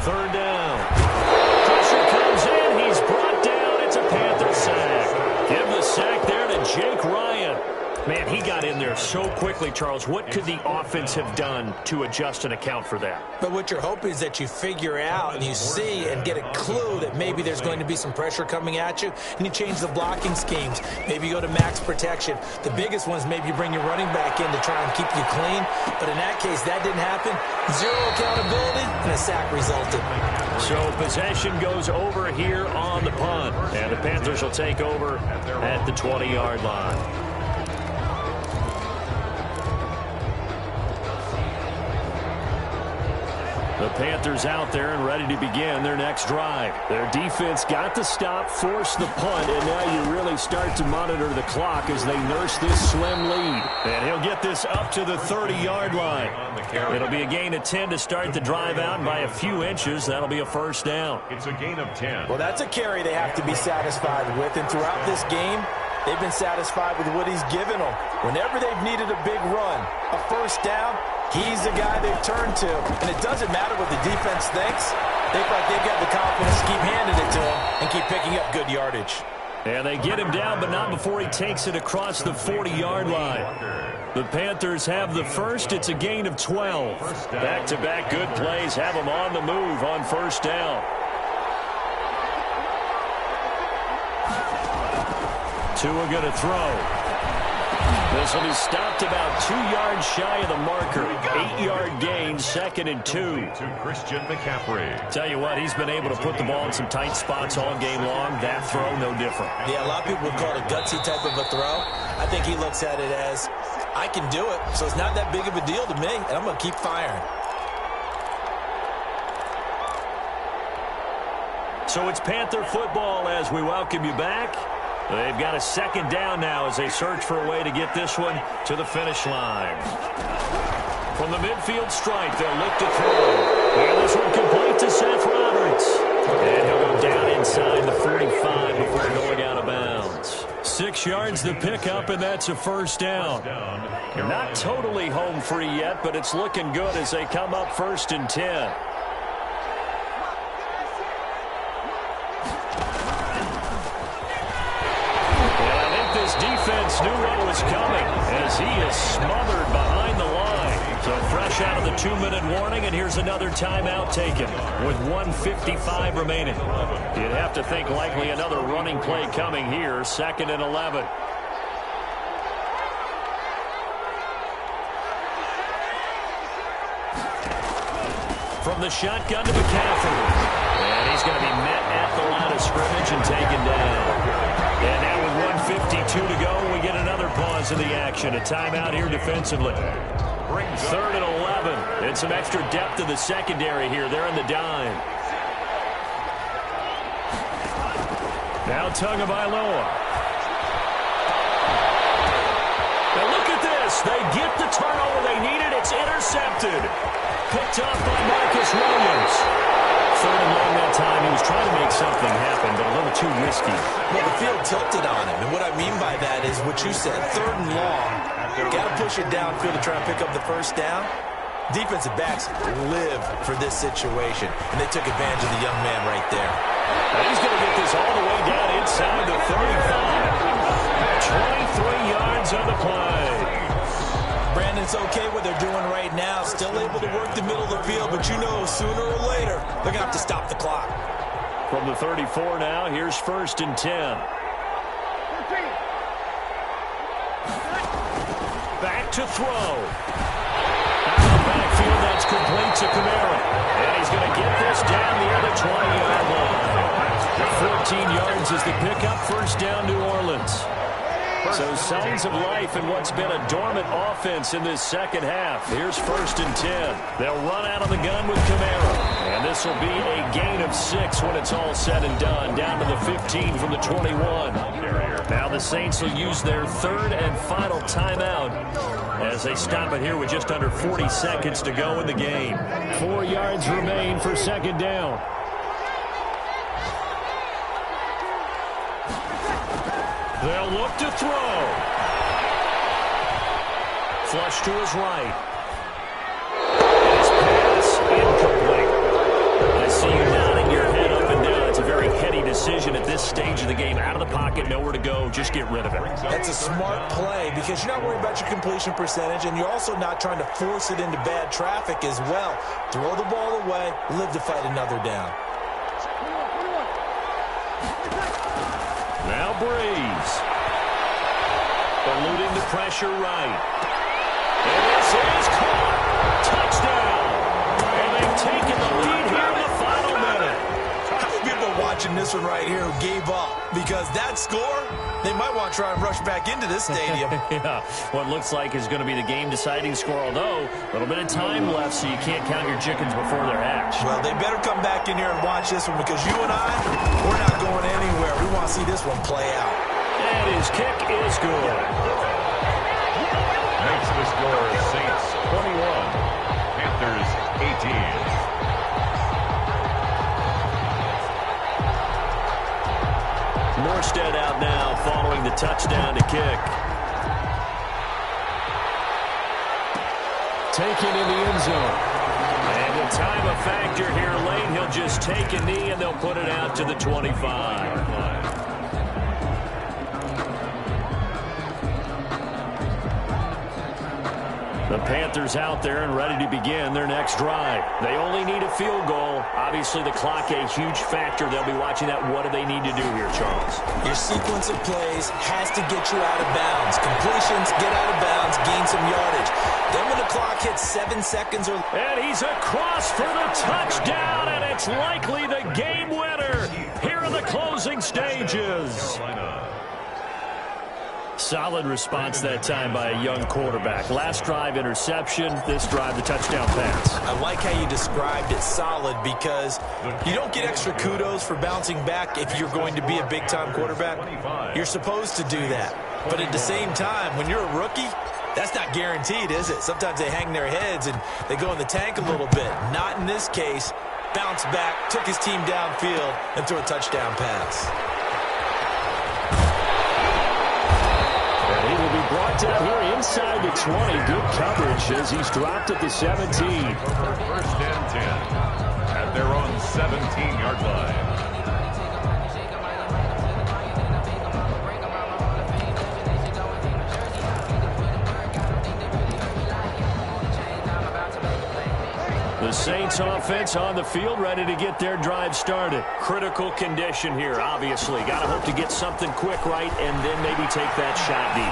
third down. Pressure comes in. He's brought down. It's a Panther sack. Give the sack there to Jake Ryan. Man, he got in there so quickly, Charles. What could the offense have done to adjust and account for that? But what you're hoping is that you figure out and you see and get a clue that maybe there's going to be some pressure coming at you, and you change the blocking schemes. Maybe you go to max protection. The biggest one is maybe you bring your running back in to try and keep you clean. But in that case, that didn't happen. Zero accountability, and a sack resulted. So possession goes over here on the punt, and the Panthers will take over at the 20-yard line. The Panthers out there and ready to begin their next drive. Their defense got the stop, forced the punt, and now you really start to monitor the clock as they nurse this slim lead. And he'll get this up to the 30-yard line. It'll be a gain of 10 to start the drive out, and by a few inches, that'll be a first down. It's a gain of 10. Well, that's a carry they have to be satisfied with, and throughout this game, they've been satisfied with what he's given them. Whenever they've needed a big run, a first down, he's the guy they've turned to. And it doesn't matter what the defense thinks. They feel like they've got the confidence to keep handing it to him and keep picking up good yardage. And they get him down, but not before he takes it across the 40-yard line. The Panthers have the first. It's a gain of 12. Back-to-back good plays have them on the move on first down. Tua going to throw. This will be stopped about 2 yards shy of the marker. 8-yard gain, 2nd and 2. To Christian McCaffrey. Tell you what, he's been able to put the ball in some tight spots all game long. That throw, no different. Yeah, a lot of people would call it a gutsy type of a throw. I think he looks at it as, I can do it, so it's not that big of a deal to me, and I'm going to keep firing. So it's Panther football as we welcome you back. They've got a second down now as they search for a way to get this one to the finish line. From the midfield stripe, they'll look to throw. And this one complete to Seth Roberts. And he'll go down inside the 45 before going out of bounds. 6 yards the pickup, and that's a first down. Not totally home free yet, but it's looking good as they come up 1st and 10. Defense knew what was coming as he is smothered behind the line. So fresh out of the 2-minute warning, and here's another timeout taken with 1:55 remaining. You'd have to think likely another running play coming here, 2nd and 11. From the shotgun to McCaffrey. And he's going to be met at the line of scrimmage and taken down. And now with 1:52 to go, we get another pause in the action. A timeout here defensively. 3rd and 11. And some extra depth to the secondary here. They're in the dime. Now Tagovailoa. Now look at this. They get the turnover they needed. It's intercepted. Picked up by Marcus Williams. 3rd and long that time. He was trying to make something happen, but a little too risky. Well, the field tilted on him, and what I mean by that is what you said, 3rd and long. Got to push it downfield to try and pick up the first down. Defensive backs live for this situation, and they took advantage of the young man right there. And he's going to get this all the way down inside the 35. 23 yards on the play. Brandon, it's okay what they're doing right now. Still able to work the middle of the field, but you know sooner or later they're going to have to stop the clock. From the 34 now, here's 1st and 10. Back to throw. Out of the backfield, that's complete to Kamara. And he's going to get this down near the 20-yard line. 14 yards is the pickup. First down, New Orleans. So signs of life in what's been a dormant offense in this second half. Here's 1st and 10. They'll run out of the gun with Kamara. And this will be a gain of 6 when it's all said and done. Down to the 15 from the 21. Now the Saints will use their 3rd and final timeout as they stop it here with just under 40 seconds to go in the game. 4 yards remain for 2nd down. They'll look to throw. Flush to his right. His pass incomplete. decision at this stage of the game. Out of the pocket, nowhere to go, just get rid of it. That's a smart play because you're not worried about your completion percentage, and you're also not trying to force it into bad traffic as well. Throw the ball away, live to fight another down. Now Breeze. Eluding the pressure right. And this is caught. Touchdown. And they've taken the lead here in the final minute. How many people watching this one right here who gave up? Because that score, they might want to try and rush back into this stadium. Yeah, what looks like is going to be the game-deciding score, although a little bit of time left, so you can't count your chickens before they're hatched. Well, they better come back in here and watch this one because you and I, we're not going anywhere. We want to see this one play out. And his kick is good. Makes the score Saints 21, Panthers 18. Morstead out now following the touchdown to kick. Taken in the end zone. And the time of factor here late, he'll just take a knee and they'll put it out to the 25. The Panthers out there and ready to begin their next drive. They only need a field goal. Obviously, the clock a huge factor. They'll be watching that. What do they need to do here, Charles? Your sequence of plays has to get you out of bounds. Completions, get out of bounds, gain some yardage. Then when the clock hits 7 seconds or... And he's across for the touchdown, and it's likely the game winner here in the closing stages. Solid response that time by a young quarterback. Last drive, interception. This drive, the touchdown pass. I like how you described it, solid, because you don't get extra kudos for bouncing back if you're going to be a big-time quarterback. You're supposed to do that. But at the same time, when you're a rookie, that's not guaranteed, is it? Sometimes they hang their heads and they go in the tank a little bit. Not in this case. Bounced back, took his team downfield, and threw a touchdown pass. He will be brought down here inside the 20. Good coverage as he's dropped at the 17. First and 10 at their own 17-yard line. The Saints offense on the field, ready to get their drive started. Critical condition here, obviously. Got to hope to get something quick right and then maybe take that shot deep.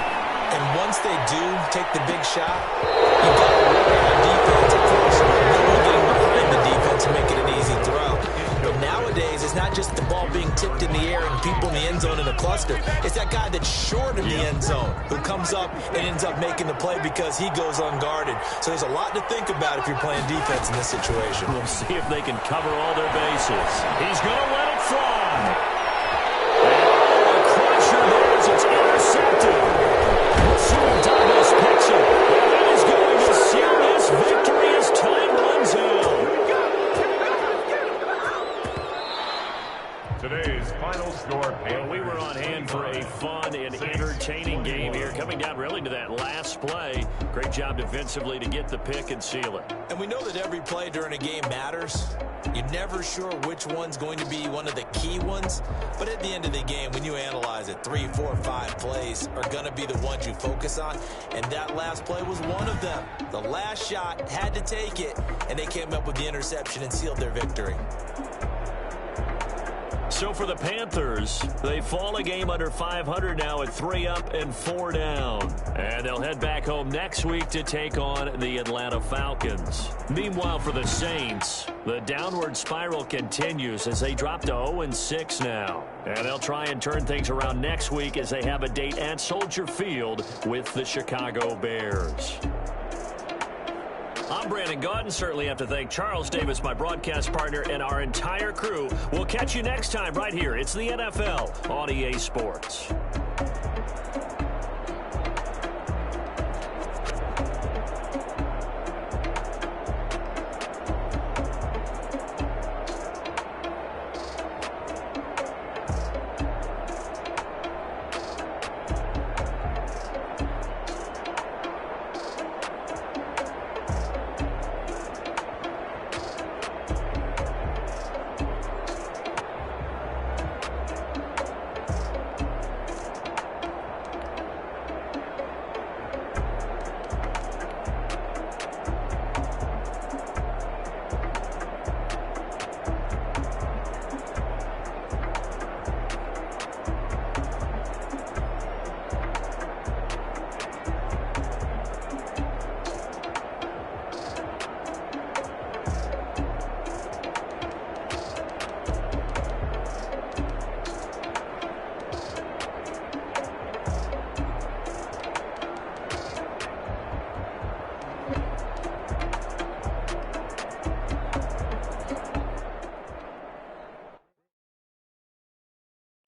And once they do take the big shot, you've got to worry on defense. Of course, no one getting behind the defense and making an easy throw. But nowadays, it's not just the ball being tipped in the air and people in the end zone in a cluster. It's that guy that's short of the end zone who comes up and ends up making the play because he goes unguarded. So there's a lot to think about if you're playing defense in this situation. We'll see if they can cover all their bases. He's going to let it fly. Oh, a crusher there as it's intercepted. We'll see if Douglas picks it. And that is going to seal this victory as time runs out. Today's final score. Well, we were on hand for a fun and entertaining game here. Coming down really to that last play. Great job defensively to get the pick and seal it. And we know that every play during a game matters. You're never sure which one's going to be one of the key ones. But at the end of the game, when you analyze it, 3, 4, 5 plays are going to be the ones you focus on. And that last play was one of them. The last shot had to take it, and they came up with the interception and sealed their victory. So for the Panthers, they fall a game under 500 now at 3 up and 4 down. And they'll head back home next week to take on the Atlanta Falcons. Meanwhile, for the Saints, the downward spiral continues as they drop to 0-6 now. And they'll try and turn things around next week as they have a date at Soldier Field with the Chicago Bears. I'm Brandon Gaudin. Certainly have to thank Charles Davis, my broadcast partner, and our entire crew. We'll catch you next time right here. It's the NFL on EA Sports.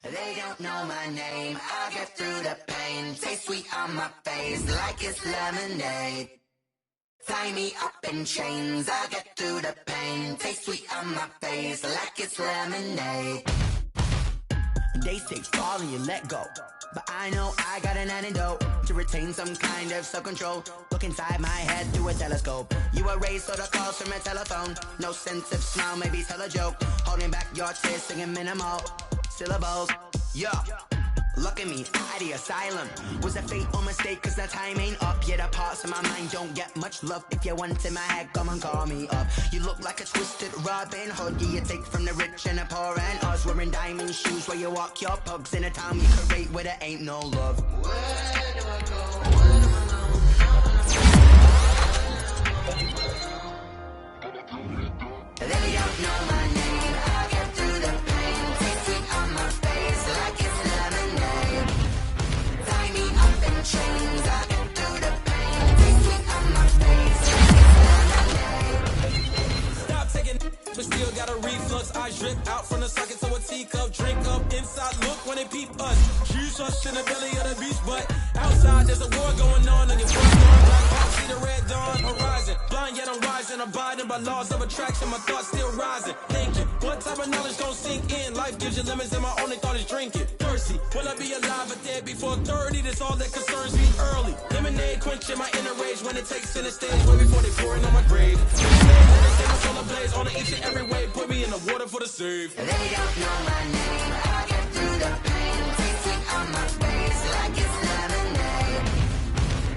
They don't know my name, I get through the pain. Taste sweet on my face like it's lemonade. Tie me up in chains, I get through the pain. Taste sweet on my face like it's lemonade. They say fall and you let go, but I know I got an antidote to retain some kind of self-control. Look inside my head through a telescope. You erase all the calls from a telephone. No sense of smile, maybe tell a joke. Holding back your tears, singing minimal syllables. Yo, look at me, out of the asylum. Was a fate or mistake, cause the time ain't up. Yeah, the parts of my mind don't get much love. If you want in my head, come and call me up. You look like a twisted Robin Hood. Yeah, you take from the rich and the poor and us. Wearing diamond shoes where you walk your pugs. In a town you create where there ain't no love. Where do I go? Where do I go? They don't know my name, I get through the pain. Taste sweet on my face like it's lemonade. Tie me up in chains, I get through the pain. Taste sweet on my face like it's lemonade. Stop taking but still got a reflux. I drip out from the socket to a teacup. Drink up inside, look when they peep us. Shoes us in the belly of the beast, but outside there's a war going on and your front door. Black Hawk, see the red dawn horizon. Blind yet I'm rising, abiding by laws of attraction. My thoughts still rising, thinking what type of knowledge gon' sink in? Life gives you lemons and my only thought is drinking. Thirsty, will I be alive or dead before 30? That's all that concerns me early. Lemonade quenching my inner rage when it takes center stage way before they pouring on my grave. My solar blaze on each and every way, put me in the water for the save. They don't know my name, I get through the pain. Taste sweet on my face like it's lemonade.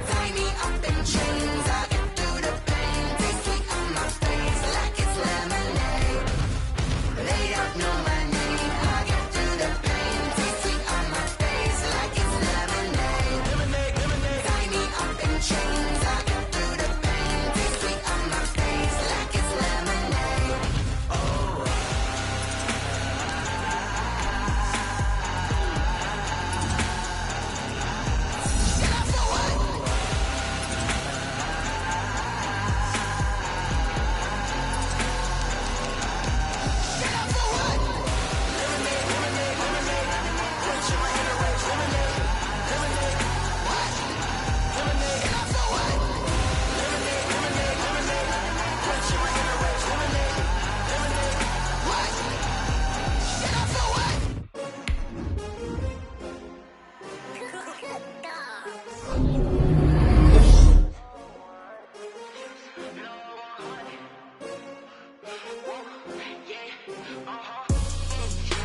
Tie me up in chains, I get through the pain. Taste sweet on my face like it's lemonade. They don't know my name, I get through the pain. Taste sweet on my face like it's lemonade. Lemonade, lemonade. Tie me up in chains, I get through the pain. Taste sweet on my face like it's lemonade. Oh.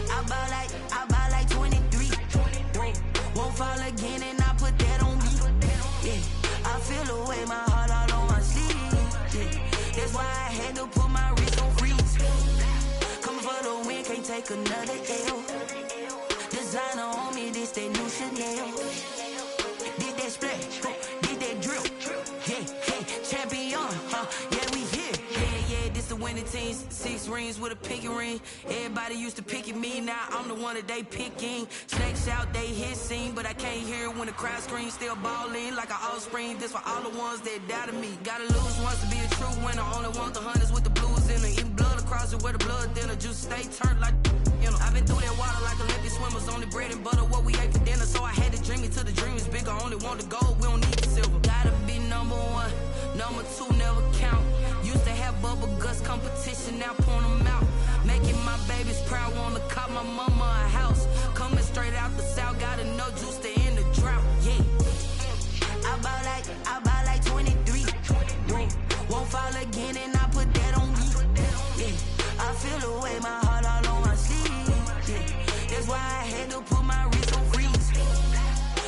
I ball like 23. Won't fall again and I put that on me. Yeah, I feel the way, my heart all on my sleeve. Yeah, that's why I had to put my wrist on freeze. Coming for the win, can't take another L. Designer on me, this that new Chanel. Did that splash, did that drill. Yeah, champion, yeah, we here. Yeah, this the winning team. 6 rings with a pinky ring. Everybody used to picking me, now I'm the one that they picking. Snakes out, they hissing, but I can't hear when the crowd screams. Still balling like an offspring. This for all the ones that doubted me. Gotta lose once to be a true winner. Only want the hunters with the blues in it. Eating blood across it where the blood thinner. Juice stay turned like, you know. I've been through that water like Olympic swimmers. Only bread and butter, what we ate for dinner. So I had to dream it till the dream is bigger. Only want the gold, we don't need the silver. Gotta be number 1, number 2 never count. Used to have bubble guts competition, now point them out. Making my babies proud, wanna cop my mama a house. Coming straight out the south, gotta know juice to end the drought. Yeah, I ball like 23. Won't fall again and I put that on me. Yeah, I feel the way, my heart all on my sleeve. Yeah, that's why I had to put my wrist on freeze.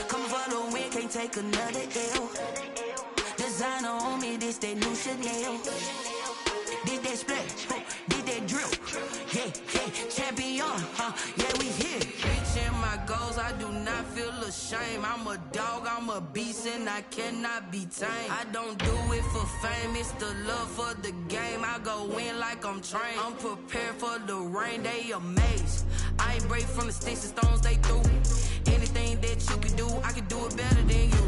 Coming for the win, can't take another L. Designer on me, this that new Chanel. Did that splash, did that drill. Yeah, champion, yeah, we here. Reaching my goals, I do not feel ashamed. I'm a dog, I'm a beast, and I cannot be tamed. I don't do it for fame, it's the love for the game. I go in like I'm trained. I'm prepared for the rain, they amazed. I ain't break from the sticks and stones they threw. Anything that you can do, I can do it better than you.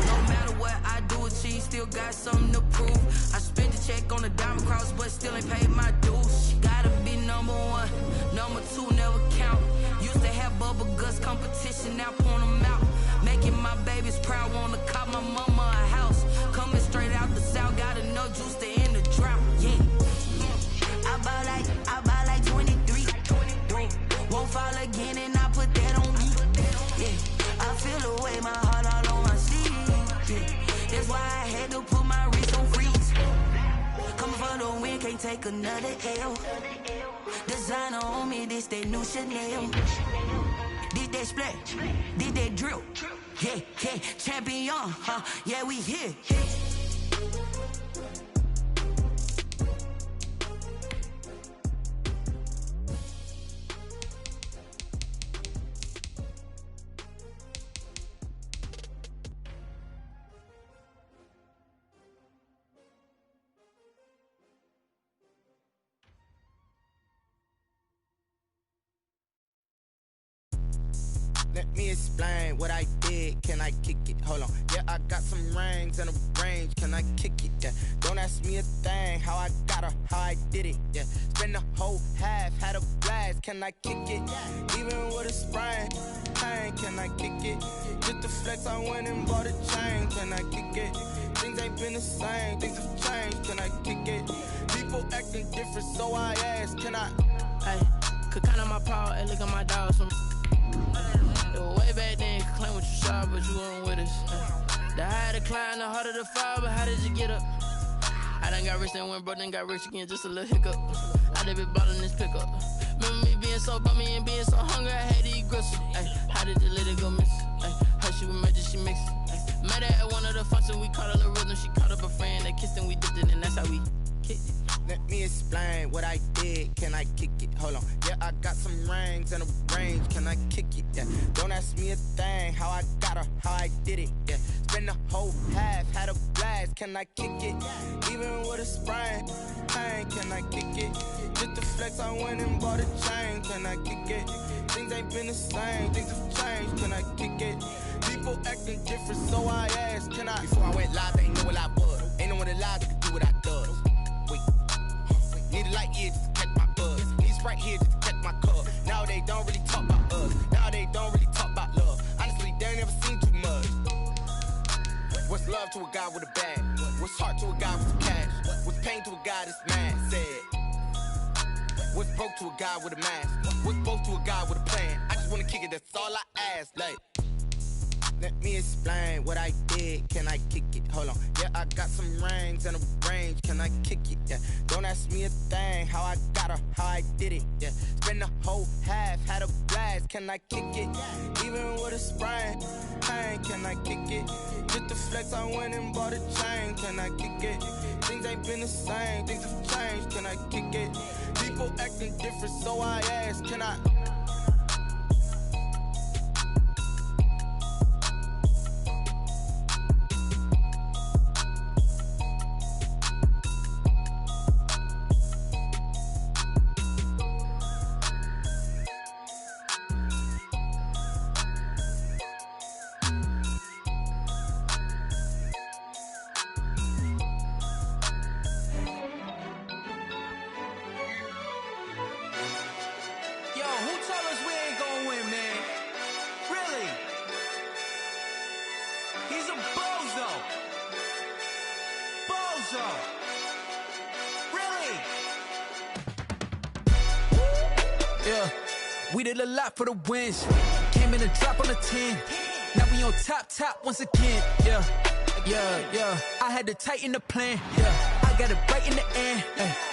No matter what I do, achieve, still got something to prove. I spent the check on the diamond cross, but still ain't paid my dues. Gotta be number 1, number 2 never count. Used to have bubble now point them out. Making my babies proud, wanna cop my mama a house. Coming straight out the south, got enough juice to end the drought. Yeah. I buy like 23. Won't fall again and I put that on me. Yeah. I feel the way, my heart all on my sleeve. Yeah. That's why I had to put my wrist on freeze. Coming for the win, can't take another L. Designer on me, this that new Chanel. Did that splash, did that drill. Yeah, yeah, champion, huh? Yeah, we here. Let me explain what I did. Can I kick it? Hold on. Yeah, I got some rings and a range. Can I kick it? Yeah. Don't ask me a thing. How I got her, how I did it. Yeah. Spend the whole half, had a blast. Can I kick it? Even with a sprain. Pain, can I kick it? Just to flex, I went and bought a chain. Can I kick it? Things ain't been the same. Things have changed. Can I kick it? People acting different, so I ask. Can I? Hey, could count on my power and look at my dogs from. Way back then, claim what you saw, but you weren't with us. The higher the climb, the harder the fall, but how did you get up? I done got rich, then went broke, then got rich again, just a little hiccup. I done been bottling this pickup. Remember me being so bummy and being so hungry, I had to eat gristle. Ay, how did the little go miss? Ay, her she was magic, she mixed. Ay, met her at one of the functions, we caught a little rhythm, she caught up a friend, they kissed and we dipped it, and that's how we kicked it. Let me explain what I did. Can I kick it? Hold on. Yeah, I got some rings and a range. Can I kick it? Yeah. Don't ask me a thing. How I got her, how I did it. Yeah. Spend the whole half, had a blast. Can I kick it? Even with a sprain. Pain, can I kick it? Just to flex, I went and bought a chain. Can I kick it? Things ain't been the same. Things have changed. Can I kick it? People acting different, so I asked. Can I? Before I went live, they ain't know what I was. Ain't no one alive that could do what I does. Need a light here just to catch my buzz. Need Sprite here just to catch my cup. Now they don't really talk about us. Now they don't really talk about love. Honestly, they ain't never seen too much. What's love to a guy with a bag? What's heart to a guy with some cash? What's pain to a guy that's mad? Said. What's broke to a guy with a mask? What's both to a guy with a plan? I just wanna kick it, that's all I ask. Like, let me explain what I did. Can I kick it? Hold on. Yeah, I got some rings and a range. Can I kick it? Yeah. Don't ask me a thing. How I got her, how I did it. Yeah. Spend the whole half, had a blast. Can I kick it? Even with a sprain. Pain, can I kick it? Just to flex, I went and bought a chain. Can I kick it? Things ain't been the same. Things have changed. Can I kick it? People acting different, so I ask. Can I? We did a lot for the wins. Came in a drop on a 10. Now we on top once again. Yeah. I had to tighten the plan. Yeah. I got it right in the end.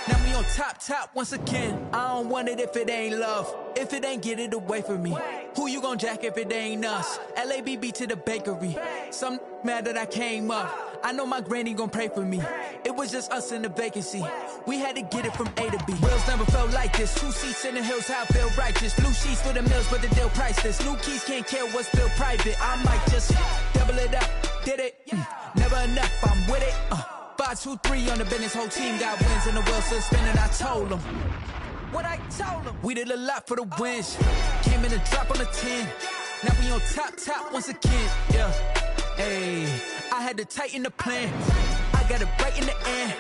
Now we on top once again. I don't want it if it ain't love. If it ain't, get it away from me. Who you gon' jack if it ain't us? LABB to the bakery. Some mad that I came up. I know my granny gon' pray for me. It was just us in the vacancy. We had to get it from A to B. Wheels never felt like this. 2 seats in the hills, how I feel righteous. Blue sheets for the mills, but the deal priceless. New keys can't care what's still private. I might just double it up. Did it? Never enough, I'm with it. 5, 2, 3 on the business. Whole team got wins and the wheels still spinning. I told them what I told them. We did a lot for the wins. Came in a drop on a 10. Now we on top once again. Yeah. Hey, I had to tighten the plan. I got it right in the end.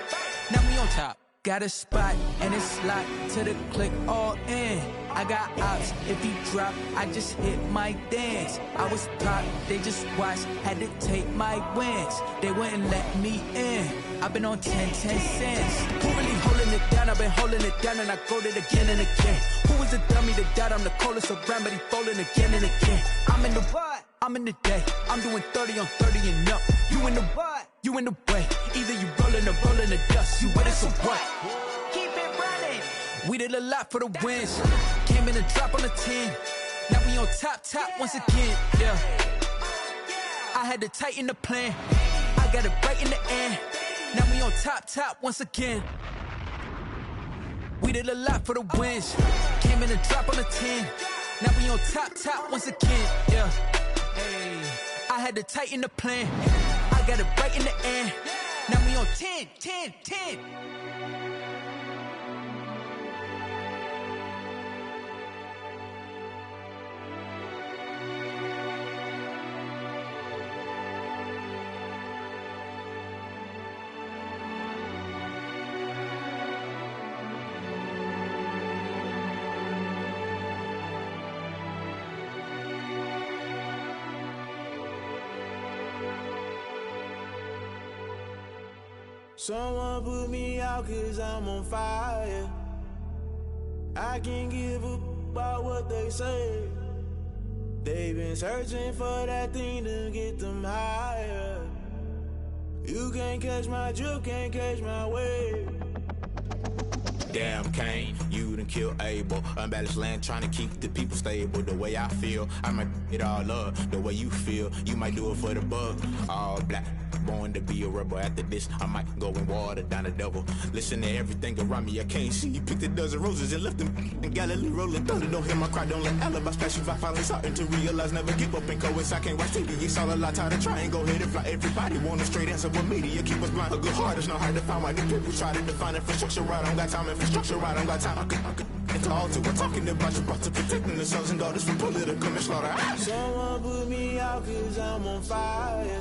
Now we on top. Got a spot and it's locked to the click all in. I got ops, if he drop, I just hit my dance. I was top, they just watched, had to take my wins. They wouldn't let me in. I've been on 10 cents. Who really holding it down? I've been holding it down and I go it again and again. Who was the dummy that doubt I'm the coldest around, but he folding again and again. I'm in the what? I'm in the day. I'm doing 30 on 30 and up. You in the what? You in the way. Either you rolling or rolling the dust. You with us or what? Keep it running. We did a lot for the wins. Came in and drop on the 10. Now we on top once again. Yeah. I had to tighten the plan. I got it right in the end. Now we on top once again. We did a lot for the wins. Came in and drop on the 10. Now we on top once again. Yeah. Hey. I had to tighten the plan. I got it right in the end. Now we on 10. Someone put me out 'cause I'm on fire. I can't give up about what they say. They've been searching for that thing to get them higher. You can't catch my drift, can't catch my wave. Damn, Kane, you done killed Abel. Unbalanced land, trying to keep the people stable. The way I feel, I might it all up. The way you feel, you might do it for the bug. All black, born to be a rebel. After this, I might go and water down the devil. Listen to everything around me, I can't see. Picked a dozen roses and left them in Galilee rolling thunder. Don't hear my cry, don't let alibis pass you by. Finally starting to realize, never give up and coincide. Can't watch TV, it's all a lot. Tired of trying, go ahead and fly. Everybody want a straight answer, but media keep us blind. A good heart is not hard to find. Why do people try to define infrastructure right? I don't got time, infrastructure right, I don't got time. It's all to we're talking about you brought to protecting the sons and daughters from political manslaughter. Someone put me out 'cause I'm on fire.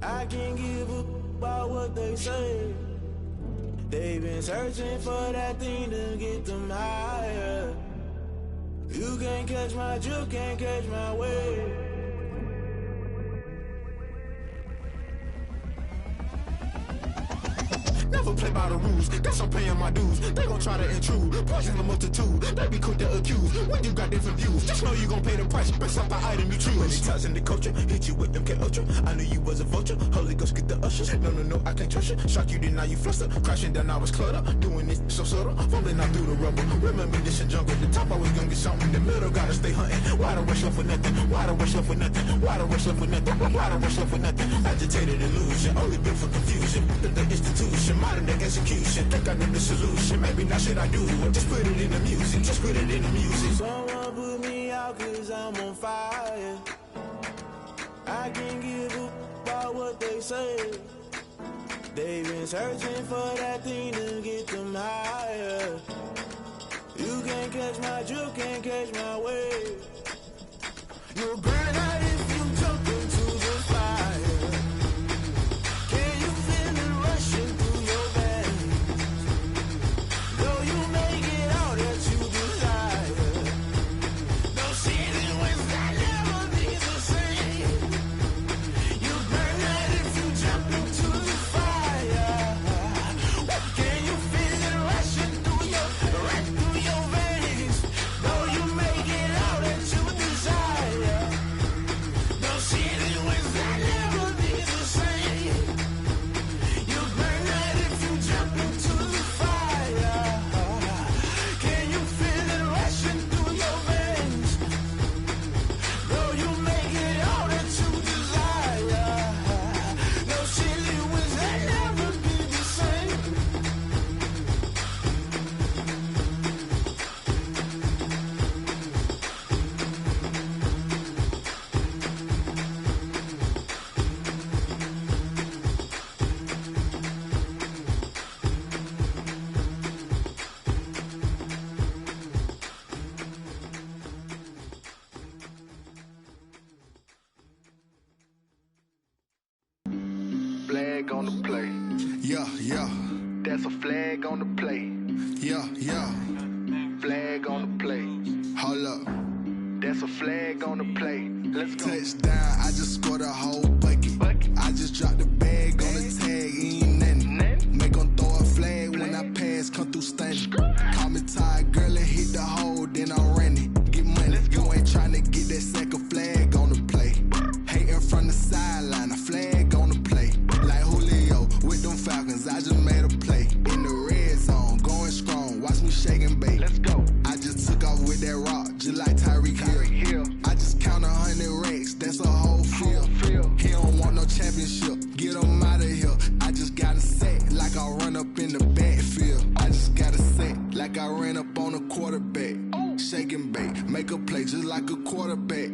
I can't give up about what they say. They've been searching for that thing to get them higher. You can't catch my drift, can't catch my wave. Never play by the rules, guess I'm paying my dues. They gon' try to intrude, poison the multitude. They be quick to accuse when you got different views. Just know you gon' pay the price based off the item you choose. Many times in the culture, hit you with them K Ultra. I knew you was a vulture, Holy Ghost get the ushers. No, I can't trust you. Shock you, then now you fluster. Crashing down, I was cluttered. Doing this so subtle, fumbling out through the rubble. Remember this in jungle, the top I was gonna get something. The middle gotta stay hunting. Why the rush left for nothing? Why the rush left for nothing? Why the rush left for nothing? Why the rush left for nothing? Agitated illusion, only built for confusion. The institution, modern day execution. Think I know the solution. Maybe now should I do it? Just put it in the music. Just put it in the music. Someone put me out 'cause I'm on fire. I can't give up about what they say. They've been searching for that thing to get them higher. You can't catch my drift, can't catch my wave. You'll burn out if you jump into the fire. Can you feel it rushing through your veins? Though you make it all that you desire. No ceiling wins that never be the same. You burn out if you jump into the fire. Can you feel it rushing through your veins? Though you make it all that you desire. No ceiling wins that never be the same. You burn out if you jump into the fire. Can you feel it rushing through your veins? Though you make it all that you desire. No ceiling wins that never be the same. Flag on the play. Yeah. That's a flag on the play. Yeah, yeah. Flag on the play. Hold up. That's a flag on the play. Let's go. Touchdown, I just scored a whole bucket. I just dropped the bag on the tag, ain't nothing. Make them throw a flag when I pass, come through stunning. Call me tired, girl, and hit the hole, then I'm running. Get money, you ain't tryna get that second flag on the play. Hating from the sideline, a flag on the play. Like Julio with them Falcons, I just made a play. In the red zone, going strong, watch me shake and bake. Let's go. I just took off with that rock, just like Tyreek Hill. I just count 100 racks, that's a whole field. He don't want no championship, get him out of here. I just got a set, like I run up in the backfield. I just got a set, like I ran up on a quarterback. Shake and bake, make a play just like a quarterback.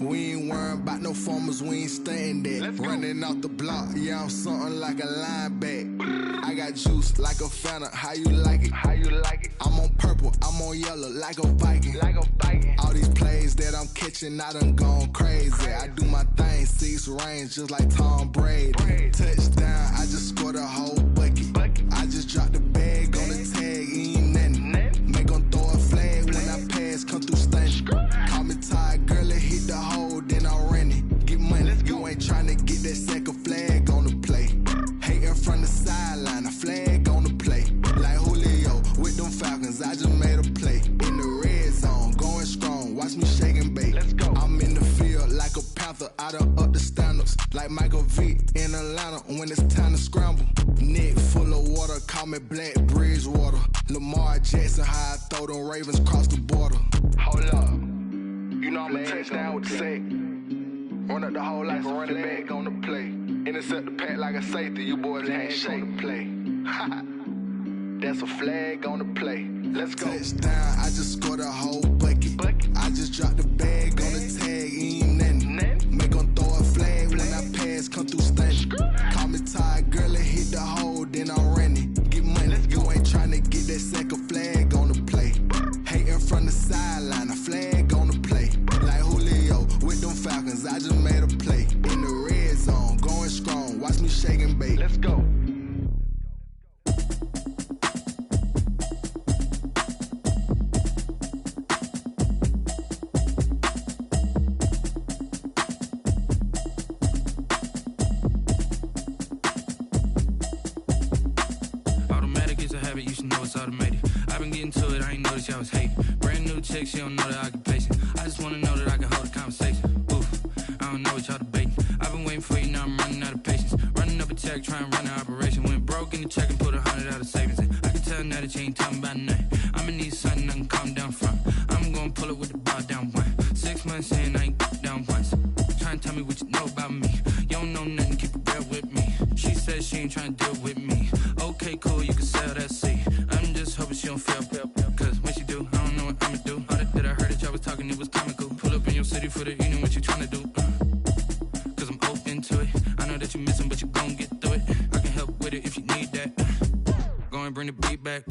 We ain't worrying about no formers, we ain't staying there. Running off the block, yeah, I'm something like a linebacker. I got juice like a Fanta, how you like it? How you like it? I'm on purple, I'm on yellow, like a Viking. Like a Viking. All these plays that I'm catching, I done gone crazy. I do my thing, 6 range, just like Tom Brady. Touchdown, I just scored a whole bucket. I just dropped the bag on the tag, ain't nothing. Make them throw a flag when I pass, come through stunning. Call me tired, girl, and hit the hole, then I'm running. Get money, you ain't tryna get that second flag on the play. Hating from the sideline, a flag on the play. Like Julio with them Falcons, I just made a play. In the red zone, going strong, watch me shake and bake. Let's go. I'm in the field like a Panther, I done up the standards. Like Michael Vick in Atlanta when it's time to scramble. Neck full of water, call me Black Bridgewater. Lamar Jackson, how I throw them Ravens across the border. Hold up. You know I'm a touchdown with the sack. Run up the whole like a running back on the play. Intercept the pack like a safety, you boys ain't shake the play. That's a flag on the play. Let's go. Touchdown, I just scored a whole bucket. I just dropped the bag on the tag, ain't nothing. Make them throw a flag when I pass, come through stunning. Call me tired, girl, and hit the hole, then I'm running. Get money, you ain't tryna get that second flag on the play. Hating from the sideline, a flag on the play. Like Julio with them Falcons, I just made a play. In the red zone, going strong, watch me shake and bake. Let's go. I was hating. Brand new chick, she don't know the occupation. I just wanna know that I can hold a conversation. Oof, I don't know what y'all debating. I've been waiting for you, now I'm running out of patience. Running up a check, trying to run an operation. Went broke in the check and put 100 out of savings in. I can tell now that you ain't talking about nothing. I'ma need something I can calm down from. I'm gonna pull it with the bar down one. 6 months in, I ain't down once. Trying to tell me what you know about me. You don't know nothing, keep it real with me. She said she ain't trying to deal with me. Okay, cool, you can sell that seat. I'm just hoping she don't feel. Cause when she do, I don't know what I'ma do. All that I heard that y'all was talking, it was comical. Pull up in your city for the evening, what you tryna do? Cause I'm open to it. I know that you missing, but you gon' get through it. I can help with it if you need that. Go and bring the beat back.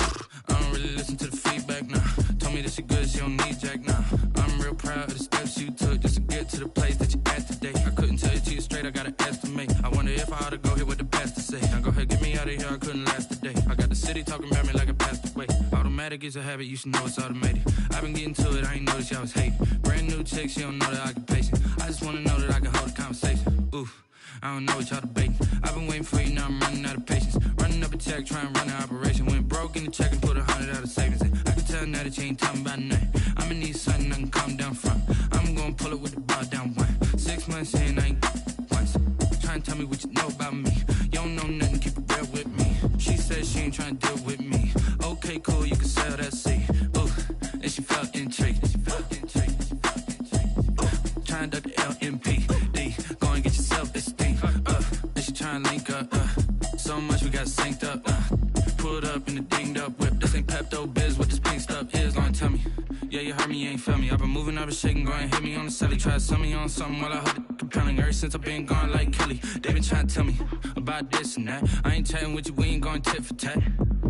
I don't really listen to the feedback, nah. Told me that she good, she don't need jack, nah. I'm real proud of the steps you took just to get to the place that you at today. I couldn't tell it to you straight, I gotta estimate. I wonder if I ought to go here with the pastor say. Now go ahead, get me out of here, I couldn't last a day. I got the city talking about me like I passed away. Automatic is a habit, you should know it's automated. I've been getting to it, I ain't noticed y'all was hating. Brand new chick, she don't know the occupation. I just wanna know that I can hold a conversation. Oof, I don't know what y'all debating. I've been waiting for you, now I'm running out of patience. Running up a check, trying to run an operation. Went broke in the check and put 100 out of savings in. I can tell now that you ain't talking about nothing. I'ma need something I can calm down from. I'm gonna pull it with the bar down one. 6 months in, I ain't once. Trying to tell me what you know about me. You don't know nothing, keep it real with me. She said she ain't trying to deal with me. Okay, cool, you can sell that seat. Ooh, and she felt intrigued. Trying to duck the LMPD. Go and get your self-esteem. And she trying to link up. So much we got synced up. Pulled up in the dinged up whip. This ain't Pepto-Biz, what this pink stuff is. Gonna tell me. Yeah, you heard me, you ain't feel me. I've been moving, I've been shaking, go and hit me on the celly. Try to sell me on something while I hold it compelling. Ever since I've been gone like Kelly, they been trying to tell me about this and that. I ain't chatting with you, we ain't going tit for tat.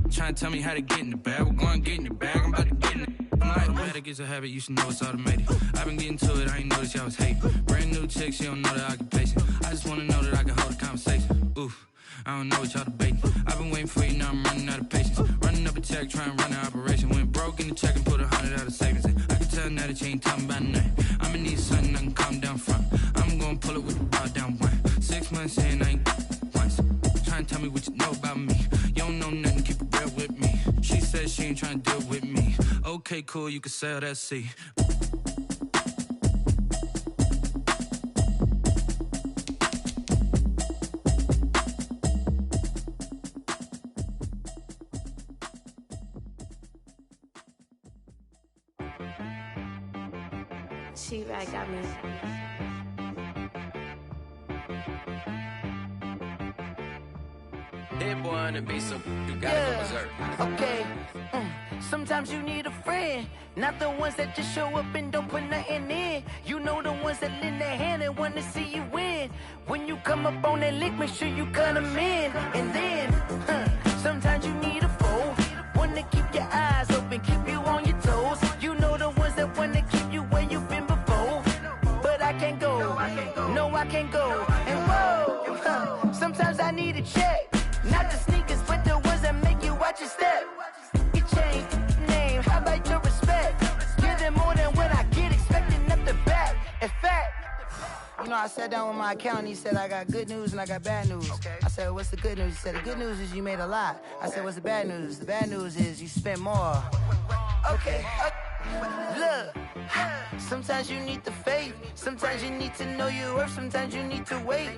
Trying to tell me how to get in the bag. We're going to get in the bag, I'm about to get in it. I'm like, automatic is a habit, you should know it's automated. I've been getting to it, I ain't noticed y'all was hating. Brand new chick, she don't know the occupation. I just wanna know that I can hold a conversation. Oof, I don't know what y'all debating. I've been waiting for you, now I'm running out of patience. Running up a check, trying to run an operation. Went broke in the check and put 100 out of savings in. I can tell now that you ain't talking about nothing. I'ma need something I can calm down from. I'm gonna pull it with the bar down one. 6 months in, I ain't once. Trying to tell me what you know about me. You don't know nothing, keep it real with me. She says she ain't trying to deal with me. Okay, cool, you can sell that seat. She-Rag got me. That boy on the beat, so you gotta go berserk. Okay. Sometimes you need a friend, not the ones that just show up and don't put nothing in. You know the ones that lend their hand and want to see you win. When you come up on that lick, make sure you cut them in. And then, sometimes you need a foe, one to keep your eyes open, keep you on your toes. You know the ones that want to keep you where you've been before. But I can't go, no I can't go. And whoa, sometimes I need a check, not the sneakers, but the ones that make you watch your step. You change name, how about your respect? Give them more than what I get, expecting up the back. In fact, you know, I sat down with my accountant, he said I got good news and I got bad news. I said, what's the good news? He said, the good news is you made a lot. I said, what's the bad news? The bad news is you spent more. Okay. Look, sometimes you need the faith, sometimes you need to know your worth, sometimes you need to wait.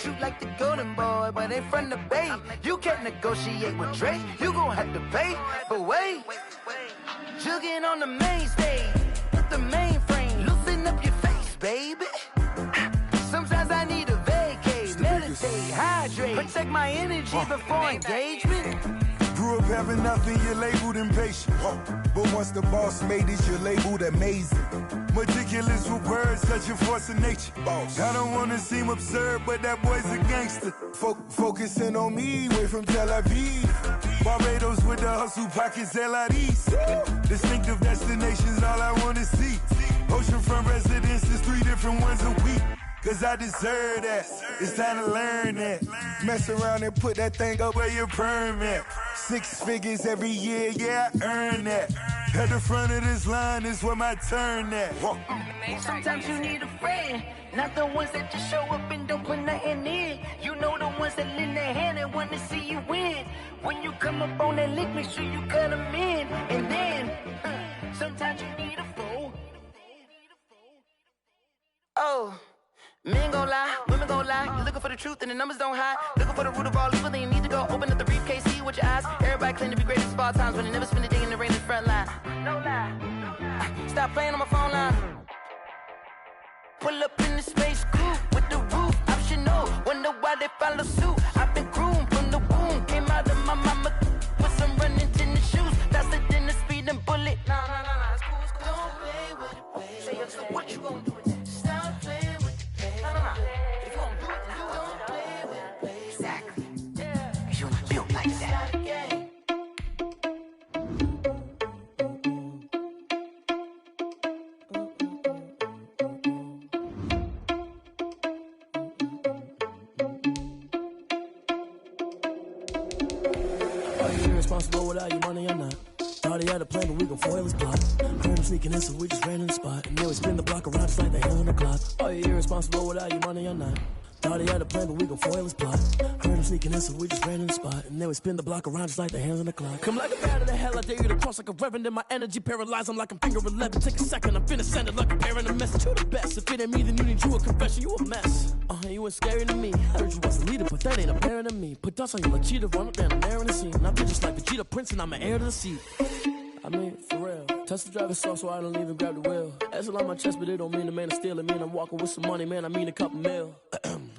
Shoot like the golden boy, but ain't from the bay. You can't negotiate with Drake, you gon' have to pay. But wait, jugging on the main stage, with the mainframe, loosen up your face, baby. Sometimes I need a vacate, meditate, hydrate, protect my energy before engagement. Grew up having nothing, you're labeled impatient. But once the boss made it, you're labeled amazing. Meticulous with words, such a force of nature. I don't wanna seem absurd, but that boy's a gangster. Focusing on me, way from Tel Aviv. Barbados with the hustle pockets, LIDs. Distinctive destinations, all I wanna see. Oceanfront residences, 3 different ones a week. Cause I deserve that, it's time to learn that. Mess around and put that thing up where your permit. 6 figures every year, yeah, I earn that. At the front of this line is where my turn at. Sometimes you need a friend, not the ones that just show up and don't put nothing in. You know the ones that lend their hand and want to see you win. When you come up on that lick, make sure you cut them in. And then, sometimes you need a foe. Oh. Men gon' lie, women gon' lie. You looking for the truth and the numbers don't hide. Looking for the root of all evil, then you need to go open up the briefcase, see with your eyes. Everybody claim to be greatest of all times, but they never spend a day in the rain in the front line. No lie. Stop playing on my phone line. Pull up in the space coupe with the roof optional. Wonder why they follow suit. I've been groomed from the womb. Came out of my mama with some running tennis shoes. Faster than the speeding bullet. Nah, it's cool, it's cool. Don't play with it, baby. Say, what you gon' do with that? Stop playing with it. If you don't do it, then you don't play with it, baby. Exactly. Yeah. You don't feel like that. Are you irresponsible without your money or not? Thought he had a plan, but we gon' foil his plot. Heard him sneaking in, so we just ran in the spot. And then we spin the block around just like the hell on the clock. Are you irresponsible without your money or not? Thought he had a plan, but we gon' foil his plot. Heard him sneaking in, so we just ran in the spot. And then we spin the block around just like the hands on the clock. Come like a bat of the hell, I dare you to cross like a reverend. And my energy paralyzed, I'm like I'm finger 11. Take a second, I'm finna send it like a parent a message. You the best, if it ain't me, then you need you a confession. You a mess, you ain't scary to me. Heard you was a leader, but that ain't apparent to me. Put dust on you like cheetah, run up down, I'm there in the scene. I've been just like Vegeta Prince, and I'm an heir to the seat. I mean, for real. Touch the driver's soft so I don't even grab the wheel. That's on my chest, but it don't mean the man is stealing. Mean I'm walking with some money, man, I mean a couple mil.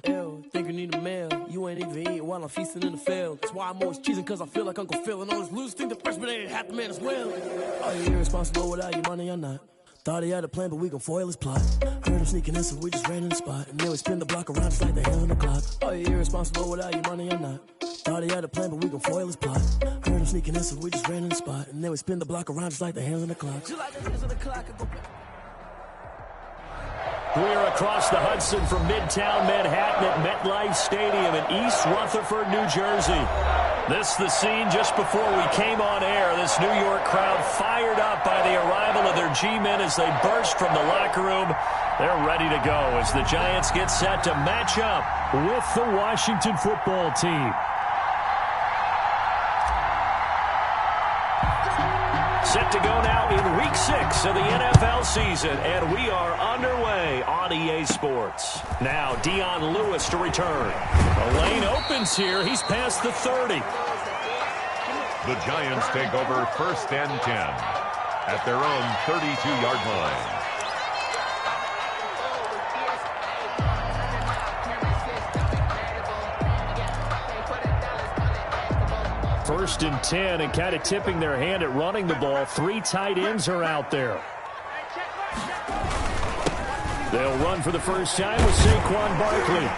Ew, think you need a meal. You ain't even eating while I'm feasting in the field. That's why I'm always cheesing, cause I feel like Uncle Phil. And all those losers think the freshman ain't half the man as well. Are you irresponsible without your money or not? Thought he had a plan, but we gon' foil his plot. Heard him sneaking in, so we just ran in the spot. And then we spin the block around just like the hell on the clock. Are you irresponsible without your money or not? Thought he had a plan, but we gon' foil his plot. Heard him sneaking in, so we just ran in the spot. And then we spin the block around just like the hands on the clock. Just like the hands on the clock, I go back. We're across the Hudson from Midtown Manhattan at MetLife Stadium in East Rutherford, New Jersey. This is the scene just before we came on air. This New York crowd fired up by the arrival of their G-men as they burst from the locker room. They're ready to go as the Giants get set to match up with the Washington football team. Set to go now in Week 6 of the NFL season, and we are underway on EA Sports. Now Dion Lewis to return. The lane opens here. He's past the 30. The Giants take over 1st and 10 at their own 32-yard line. First and 10, and kind of tipping their hand at running the ball. 3 tight ends are out there. They'll run for the first time with Saquon Barkley.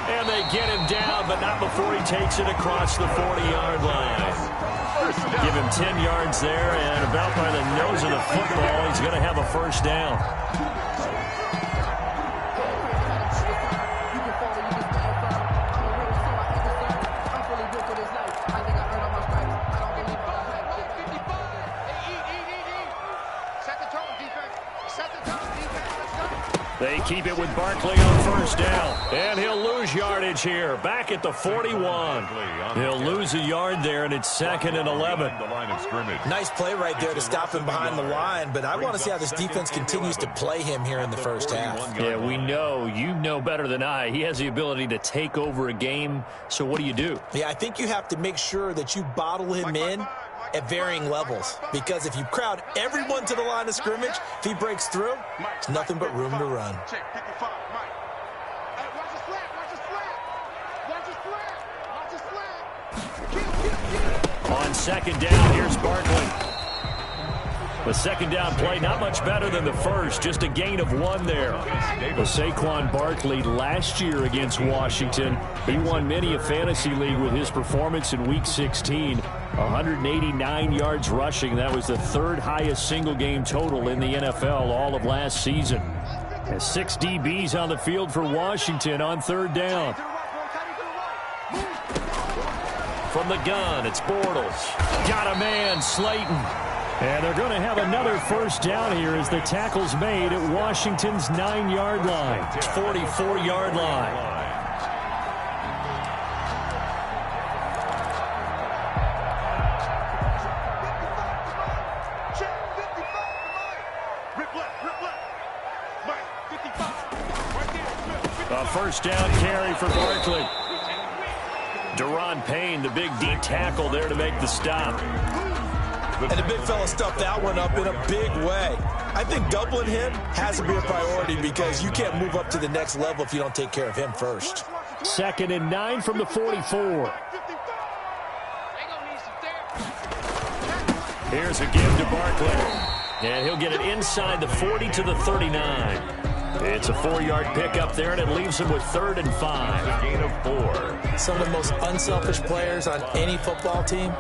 And they get him down, but not before he takes it across the 40-yard line. Give him 10 yards there, and about by the nose of the football, he's going to have a first down. They keep it with Barkley on first down. And he'll lose yardage here. Back at the 41. He'll lose a yard there, and it's 2nd and 11. Nice play right there to stop him behind the line, but I want to see how this defense continues to play him here in the first half. Yeah, we know. You know better than I. He has the ability to take over a game, so what do you do? Yeah, I think you have to make sure that you bottle him in at varying levels, because if you crowd everyone to the line of scrimmage, if he breaks through, there's nothing but room to run. On second down, here's Barkley. The second down play, not much better than the first, just a gain of 1 there. Well, Saquon Barkley last year against Washington, he won many a fantasy league with his performance in Week 16. 189 yards rushing. That was the 3rd highest single game total in the NFL all of last season. And 6 DBs on the field for Washington on 3rd down. From the gun, it's Bortles. Got a man, Slayton. And they're going to have another first down here as the tackle's made at Washington's 9-yard line. 44-yard line. A first down carry for Barkley. Deron Payne, the big D tackle there to make the stop. And the big fella stuffed that one up in a big way. I think doubling him has to be a priority because you can't move up to the next level if you don't take care of him first. 2nd and 9 from the 44. Here's a give to Barkley. And he'll get it inside the 40 to the 39. It's a 4-yard pickup there, and it leaves him with 3rd and 5. A gain of 4. Some of the most unselfish players on any football team,